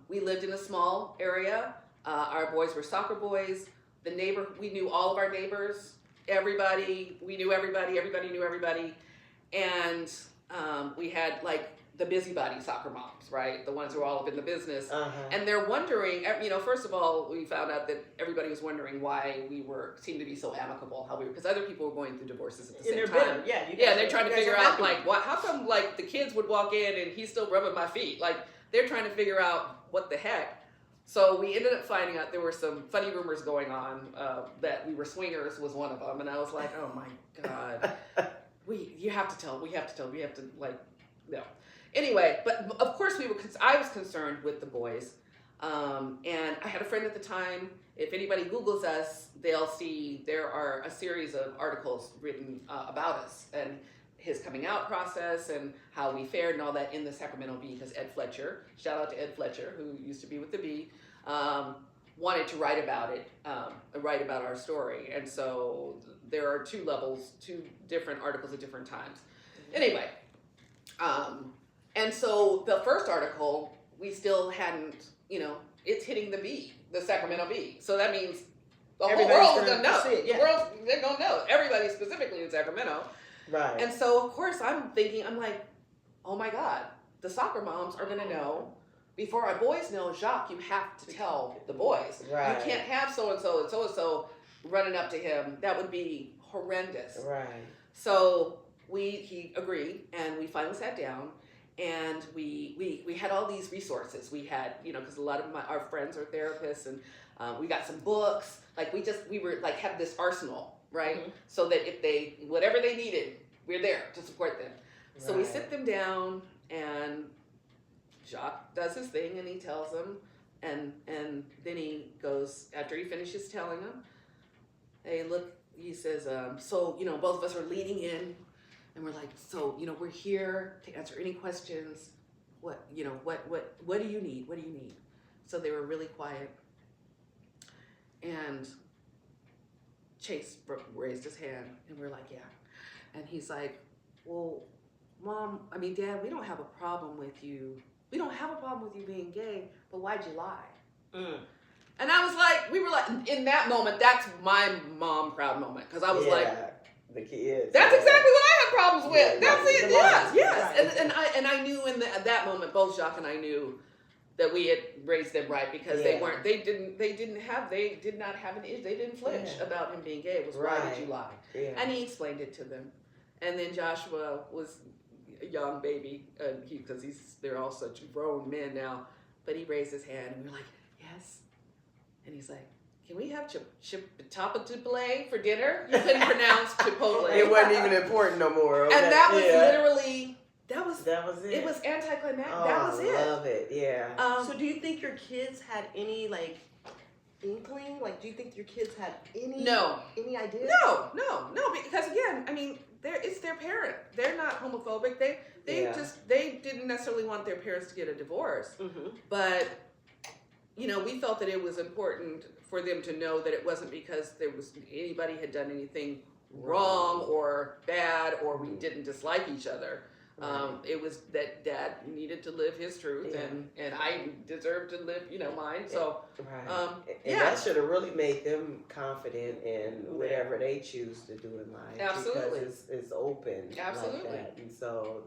we lived in a small area. Our boys were soccer boys. We knew all of our neighbors. We knew everybody knew everybody. And we had like the busybody soccer moms, right? The ones who were all up in the business. And they're wondering, first of all, we found out that everybody was wondering why we seemed to be so amicable, because other people were going through divorces at the same time. Yeah, they're trying to figure out like, how come like the kids would walk in and he's still rubbing my feet? Like they're trying to figure out what the heck. So we ended up finding out there were some funny rumors going on, that we were swingers was one of them. And I was like, oh my God, we have to like, no. Anyway, but of course I was concerned with the boys. And I had a friend at the time, if anybody Googles us, they'll see there are a series of articles written about us and his coming out process and how we fared and all that in the Sacramento Bee, because Ed Fletcher, shout out to Ed Fletcher, who used to be with the Bee, wanted to write about it, write about our story. And so there are two different articles at different times. Anyway, and so the first article, we still hadn't, it's hitting the Bee, the Sacramento Bee. So that means the whole world is going to know. They're going to know. Everybody specifically in Sacramento. Right. And so, of course, I'm like, oh my God, the soccer moms are going to know. Before our boys know, Jacques, you have to tell the boys. Right. You can't have so-and-so and so-and-so running up to him. That would be horrendous. Right. So he agreed, and we finally sat down, and we had all these resources. We had, because a lot of our friends are therapists, and we got some books. Like we were like have this arsenal, right? Mm-hmm. So that if whatever they needed, we're there to support them. Right. So we sit them down, and Jacques does his thing, and he tells them, and then he goes, after he finishes telling them, hey, look, he says, so, both of us are leaning in, and we're like, so, we're here to answer any questions. What do you need? What do you need? So they were really quiet. And Chase raised his hand, and we're like, yeah. And he's like, well, Dad, we don't have a problem with you. We don't have a problem with you being gay, but why'd you lie? Mm. And I was like, we were like, in that moment, that's my mom proud moment. Because I was like, the kids. That's exactly what I had problems with. Yeah, that's it. Yes. Right. And I knew at that moment, both Jacques and I knew that we had raised them right, because they didn't flinch about him being gay. It was why did you lie? Yeah. And he explained it to them. And then Joshua was a young baby, because they're all such grown men now, but he raised his hand, and we were like, yes. And he's like, can we have chipotle for dinner? You couldn't pronounce chipotle. It wasn't even important no more. Okay? And that was literally, that was it. It was anticlimactic. Oh, that was it. I love it. Yeah. So do you think your kids had any inkling? Like, do you think your kids had any idea? No, because again, it's their parent. They're not homophobic. They didn't necessarily want their parents to get a divorce. Mm-hmm. But we felt that it was important for them to know that it wasn't because anybody had done anything wrong or bad, or we didn't dislike each other. It was that Dad needed to live his truth, and I deserved to live, mine. So, that should have really made them confident in whatever they choose to do in life. Absolutely, because it's open. Absolutely, like that. And so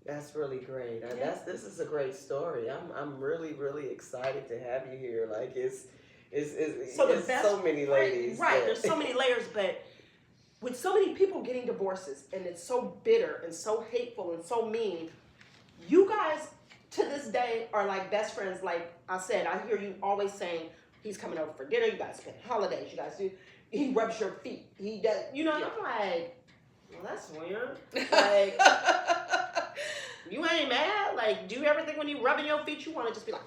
that's really great. This is a great story. I'm really, really excited to have you here. Like it's so many ladies. Right. There's so many layers, but with so many people getting divorces, and it's so bitter and so hateful and so mean, you guys to this day are like best friends. Like I said, I hear you always saying, he's coming over for dinner, you guys spend holidays, you guys do, he rubs your feet, he does, and I'm like, well, that's weird. Like, You ain't mad? Like, do you ever think when you rubbing your feet, you want to just be like,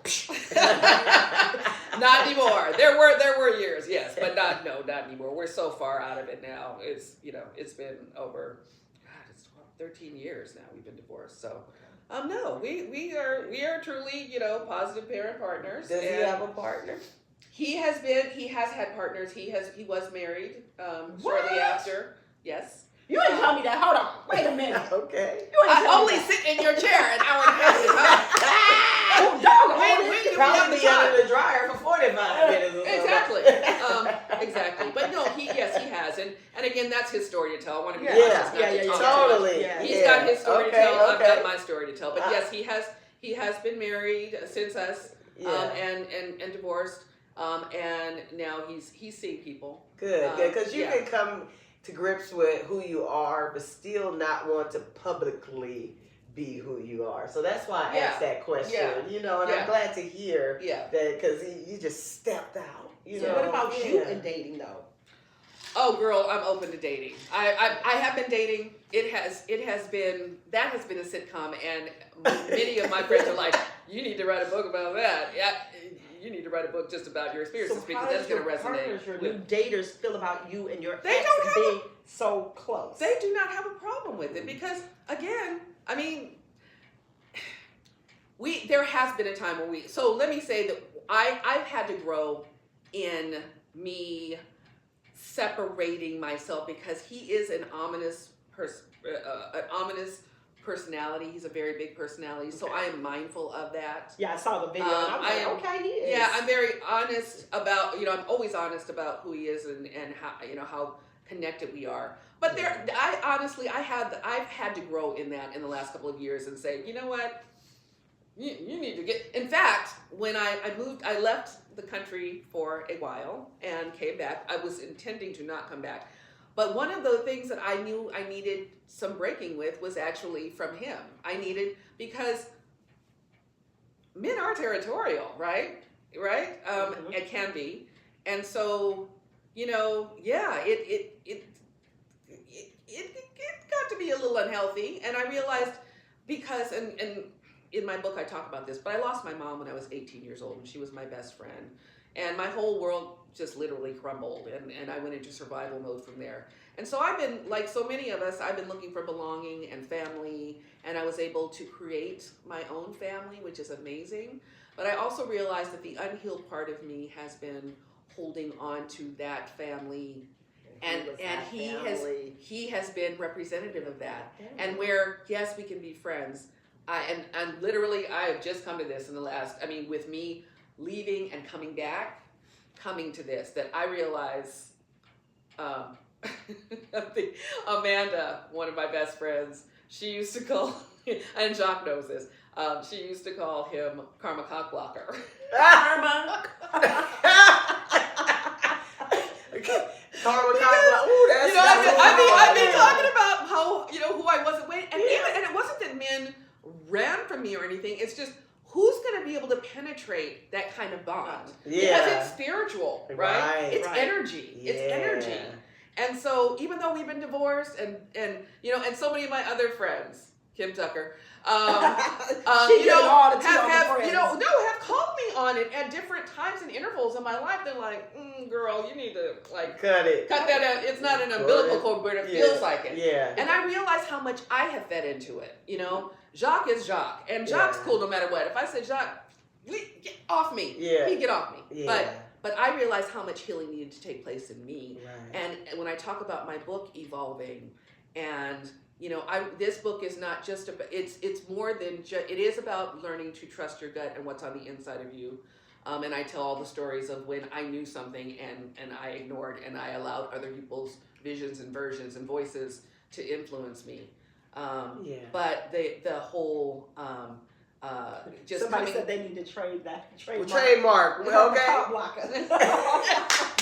Not anymore. There were years, yes, but not anymore. We're so far out of it now. It's it's been over, God, it's 13 years now we've been divorced. So, no, we are truly positive parent partners. Does he have a partner? He has had partners. He was married shortly after. Yes. you ain't tell me that. Hold on. Wait a minute. Okay. You ain't I tell me only that. sit in your chair an hour and a half. Oh, dog, Probably be under the dryer for 45 minutes or so. Exactly. But no, he has, and again, that's his story to tell. I want to be Yeah. honest, not to talk too much. Totally. Yeah. He's got his story to tell. I've Okay. got my story to tell. But yes, he has been married since us, and divorced, and now he's seeing people. Good. Because you can come to grips with who you are, but still not want to publicly be who you are. So that's why I asked that question. And I'm glad to hear that, because you just stepped out. So what about you in dating though? Oh, girl, I'm open to dating. I have been dating. That has been a sitcom, and many of my friends are like, "You need to write a book about that." Yeah, you need to write a book just about your experiences, because that's going to resonate. Your new daters feel about you and your They ex don't have being so close. They do not have a problem with it, because again, I mean, there has been a time where so let me say that I've had to grow in me separating myself, because he is an ominous personality. He's a very big personality, so I am mindful of that. Yeah, I saw the video, and I was like, okay, he is. Yeah, I'm very honest about, I'm always honest about who he is and how, how connected we are. But I've had to grow in that in the last couple of years and say, you know what? You need to get, in fact, when I moved, I left the country for a while and came back. I was intending to not come back. But one of the things that I knew I needed some breaking with was actually from him. Because men are territorial, right? It can be. And so, it got to be a little unhealthy. And I realized, because, and in my book I talk about this, but I lost my mom when I was 18 years old, and she was my best friend. And my whole world just literally crumbled, and I went into survival mode from there. And so I've been, like so many of us, I've been looking for belonging and family, and I was able to create my own family, which is amazing. But I also realized that the unhealed part of me has been holding on to that family, and he has been representative of that. And where, yes, we can be friends. And literally, I have just come to this in the last, with me leaving and coming back, coming to this, that I realize, Amanda, one of my best friends, she used to call, and Jacques knows this, she used to call him Karma Cockblocker. Karma. Karma Cockblocker. Ooh, that's I've been talking about how, who I wasn't waiting, and it wasn't that men ran from me or anything. It's just, who's going to be able to penetrate that kind of bond? Yeah. Because it's spiritual, right? It's energy. Yeah. It's energy. And so, even though we've been divorced, and so many of my other friends, Kim Tucker, have called me on it at different times and intervals in my life. They're like, girl, you need to cut that out. It's not an umbilical cord, but it feels like it. Yeah. And I realized how much I have fed into it. Jacques is Jacques, and Jacques cool no matter what. If I said, Jacques, get off me, he'd get off me. Yeah. But I realized how much healing needed to take place in me. Right. And when I talk about my book evolving, and this book is not just about, it's more than just, it is about learning to trust your gut and what's on the inside of you. And I tell all the stories of when I knew something and I ignored, and I allowed other people's visions and versions and voices to influence me. But the whole just somebody said they need to trade that trademark. Well, okay.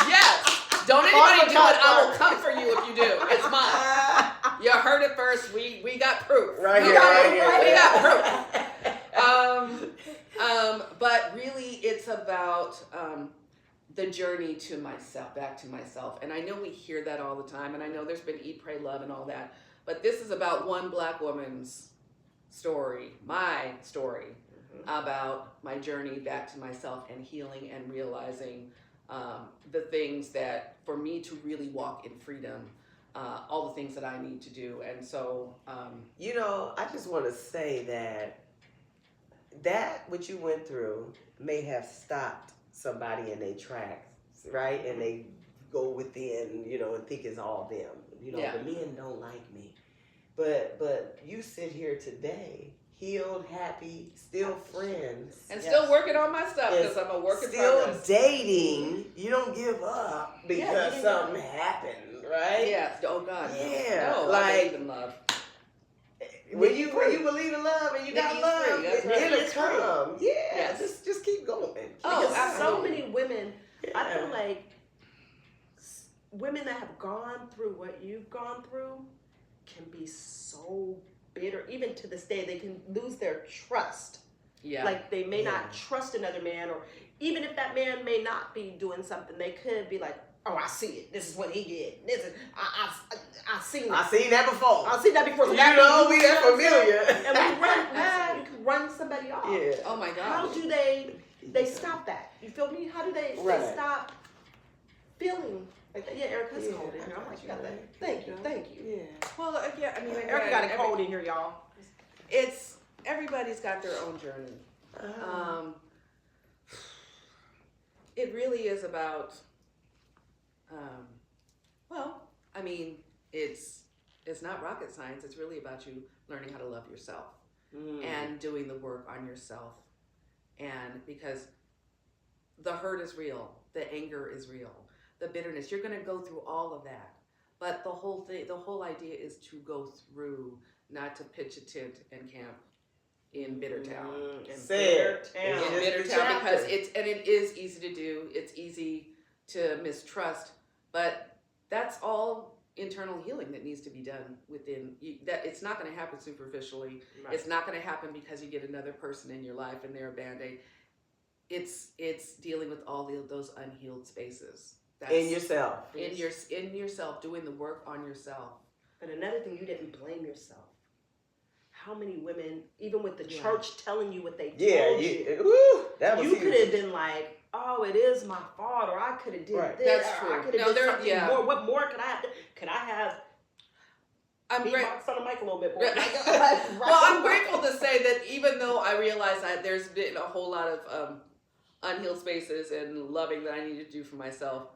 Yes. Don't anybody do it. I will come for you if you do. It's mine. You heard it first. We got proof. Right here. We got proof. But really, it's about the journey to myself, back to myself. And I know we hear that all the time, and I know there's been Eat, Pray, Love, and all that. But this is about one Black woman's my story about my journey back to myself and healing and realizing the things that for me to really walk in freedom, all the things that I need to do. And so, You know, I just want to say that what you went through may have stopped somebody in their tracks, right? And they go within, you know, and think it's all them. You know, Yeah. the men don't like me. But you sit here today, healed, happy, still friends. and still working on my stuff because I'm a work in Still progress. dating. You don't give up Yeah, because you something happened, right? Yeah. Oh God. no. Yeah, No, like- I believe in love. When you believe in love and you got Nikki's love, free, that's right. it'll Nikki's free. come. Yeah, Yes. just keep going. Oh, Because so absolutely. many women, I Yeah. feel like women that have gone through what you've gone through can be so bitter. Even to this day, they can lose their trust. Yeah. Like they may Yeah. not trust another man, or even if that man may not be doing something, they could be like, "Oh, I see it. This is what he did. This is I seen it. I seen that before. I've seen that before." So You that know, means- we that you know what I'm saying? familiar. And we run. You can run somebody off. Yeah. Oh my How God. do they stop that? You feel me? How do they Right. stop feeling like that? Yeah, Erica's Yeah, cold in here. I I'm like, got you got you, that. man. Thank you, thank you. Yeah. Well, yeah. I mean, Erica got a cold in here, y'all. It's everybody's got their own journey. It really is about. Well, I mean, it's not rocket science. It's really about you learning how to love yourself and doing the work on yourself. And because the hurt is real, the anger is real, the bitterness, you're going to go through all of that. But the whole idea is to go through, not to pitch a tent and camp in Bittertown. Say it. In It's just the Bittertown, because chapter. it is easy to do. It's easy to mistrust, but that's all internal healing that needs to be done within you. That it's not going to happen superficially. Right. It's not going to happen because you get another person in your life and they're a band-aid. It's dealing with all those unhealed spaces. That's In yourself. in yourself, doing the work on yourself. But another thing, you didn't blame yourself. How many women, even with the Yeah. church telling you what they Yeah, told you, woo, that was you huge. could have been like, "Oh, it is my fault," or "I could have did Right. this." That's or true. I could have No, did there- something yeah. more. What more could I have? Could I have I'm great. beatboxed on the mic a little bit more? Well, I'm grateful to say that even though I realize that there's been a whole lot of unhealed spaces and loving that I need to do for myself,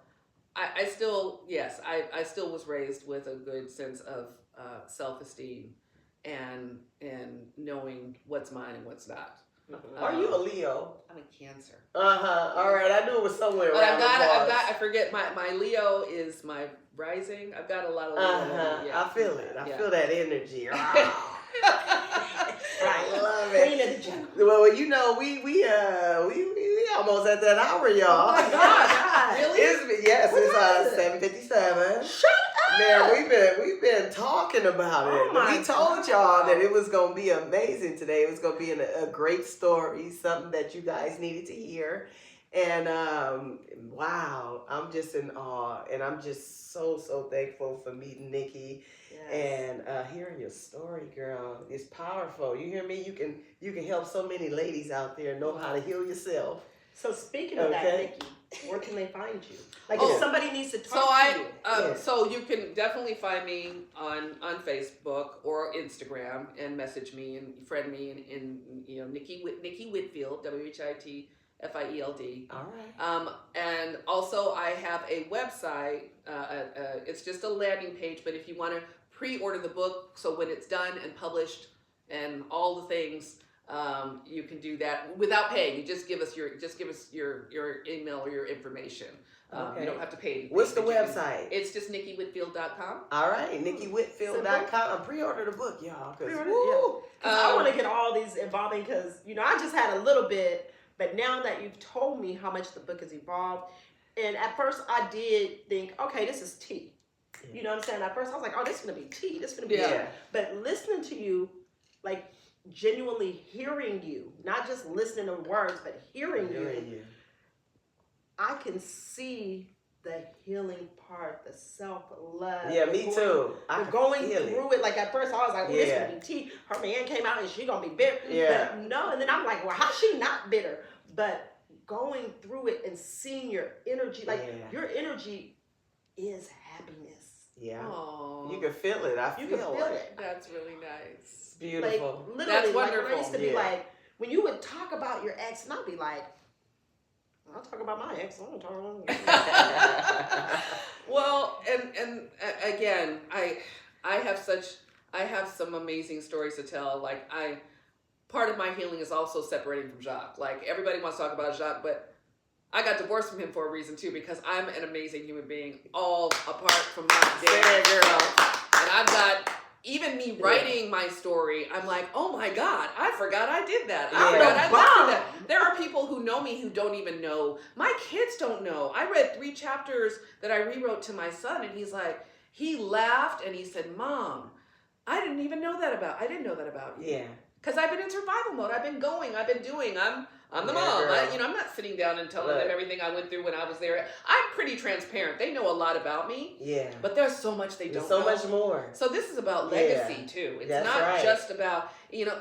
I still was raised with a good sense of self-esteem and knowing what's mine and what's not. Are you a Leo? I'm a Cancer. All right, I knew it was somewhere But around I forget my Leo is my rising. I've got a lot of Leo. Yeah. I feel it. I Yeah. feel that energy. Right. I love Queen it. of the jungle. Well, you know, we almost at that hour, y'all. Oh my God. Really? Yes, What it's time is it? 7:57. Shut up. Man, we've been talking about it. Oh my We told God. y'all that it was gonna be amazing today. It was gonna be a great story, something that you guys needed to hear. And wow, I'm just in awe, and I'm just so thankful for meeting Nikki and hearing your story, girl. It's powerful. You hear me? You can help so many ladies out there know how to heal yourself. So speaking of that, Okay. Nikki, where can they find you? Like Oh. if somebody needs to talk So to you. Yeah. so you can definitely find me on Facebook or Instagram and message me and friend me in Nikki Whitfield, WHITFIELD. All right. And also I have a website. It's just a landing page, but if you want to pre-order the book, so when it's done and published and all the things, you can do that without paying. You just give us your email or your information. Okay. You don't have to pay anything. What's the but you can- website? It's just NikkiWhitfield.com. All right, NikkiWhitfield.com. Pre-order the book, y'all. 'Cause Pre-order, woo, I want to get all these evolving because, I just had a little bit, but now that you've told me how much the book has evolved, and at first I did think, okay, this is tea. You know what I'm saying? At first I was like, oh, this is going to be tea. This is going to be tea. Yeah. But listening to you, like genuinely hearing you, not just listening to words, but hearing you, I can see the healing part, the self-love. Yeah, me too. I We're can going feel through it. Like at first I was like, well, this Yeah. gonna be tea. Her man came out and she gonna be bitter. Yeah. But no, and then I'm like, well, how's she not bitter? But going through it and seeing your energy, like Yeah. your energy is happiness. Yeah. Aww. You can feel it. I You feel, can feel it. it. That's really nice. Beautiful. Like literally, That's like when I wonderful. used to be Yeah. like, when you would talk about your ex, and I'd be like, I'll talk about my ex. I don't talk about Well, and again, I have some amazing stories to tell. Like part of my healing is also separating from Jacques. Like everybody wants to talk about Jacques, but I got divorced from him for a reason too, because I'm an amazing human being, all apart from my damn girl. And I've got, even me writing my story, I'm like, oh my God, I forgot I did that. I Yeah. forgot I did that. There are people who know me who don't even know. My kids don't know. I read 3 chapters that I rewrote to my son, and he's like, he laughed and he said, Mom, I didn't know that about you. Yeah. Because I've been in survival mode. I've been going. I've been doing. I'm the Yeah, mom. girl. I'm not sitting down and telling them Look. everything I went through when I was there. I'm pretty transparent. They know a lot about me, Yeah. but there's so much they There's don't so know. much more. So this is about Yeah. legacy too. It's That's not right. just about, and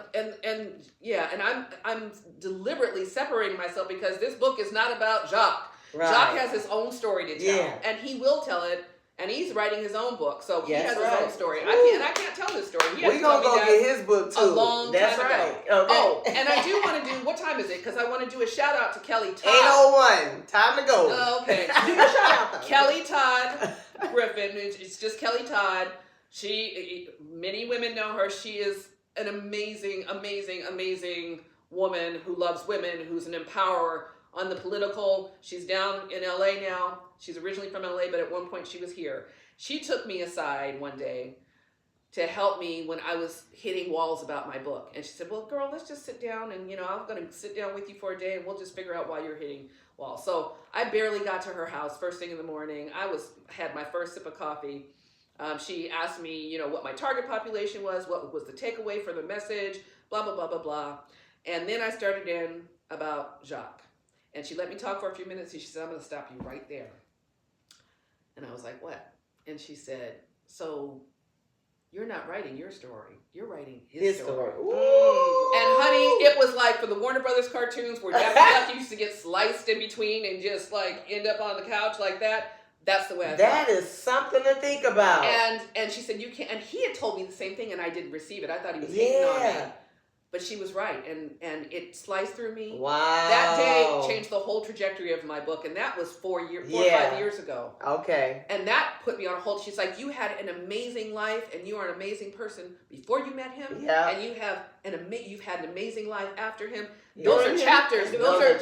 I'm deliberately separating myself because this book is not about Jacques. Right. Jacques has his own story to tell, Yeah. and he will tell it. And he's writing his own book, so he That's has right. his own story. Woo. I can't tell this story. He has We to gonna tell go me that get his book too. a long That's time right. ago. Okay. Oh, and I do want to do, what time is it? Because I want to do a shout out to Kelly Todd. 8:01. Time to go. Oh, okay. Do your shout out though. Kelly Todd Griffin. It's just Kelly Todd. Many women know her. She is an amazing, amazing, amazing woman who loves women, who's an empowerer on the political. She's down in LA now. She's originally from LA, but at one point she was here. She took me aside one day to help me when I was hitting walls about my book. And she said, well, girl, let's just sit down and, I'm going to sit down with you for a day and we'll just figure out why you're hitting walls. So I barely got to her house first thing in the morning. I had my first sip of coffee. She asked me, what my target population was, what was the takeaway for the message, blah, blah, blah, blah, blah. And then I started in about Jacques. And she let me talk for a few minutes and she said, I'm going to stop you right there. And I was like, what? And she said, so you're not writing your story. You're writing his story. Ooh. And honey, it was like for the Warner Brothers cartoons where Daffy Duck used to get sliced in between and just like end up on the couch like that. That's the way I felt. That is something to think about. And she said, you can't. And he had told me the same thing and I didn't receive it. I thought he was hating on me. But she was right, and it sliced through me. Wow. That day changed the whole trajectory of my book, and that was 4 or 5 years ago. Okay. And that put me on a hold. She's like, you had an amazing life, and you are an amazing person before you met him. Yeah. And you've had an amazing life after him. Yeah. Those are chapters. Those are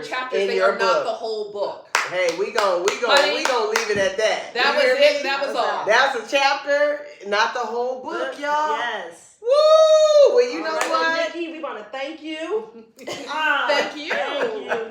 chapters. in They your are not book. the whole book. Hey, we gonna Honey, leave it at that. That You was hear it. me? That was all. That's a chapter, not the whole book, y'all. Yes. Woo! Well, you All know right, what? Nikki, we want to thank you. Thank you. Thank you,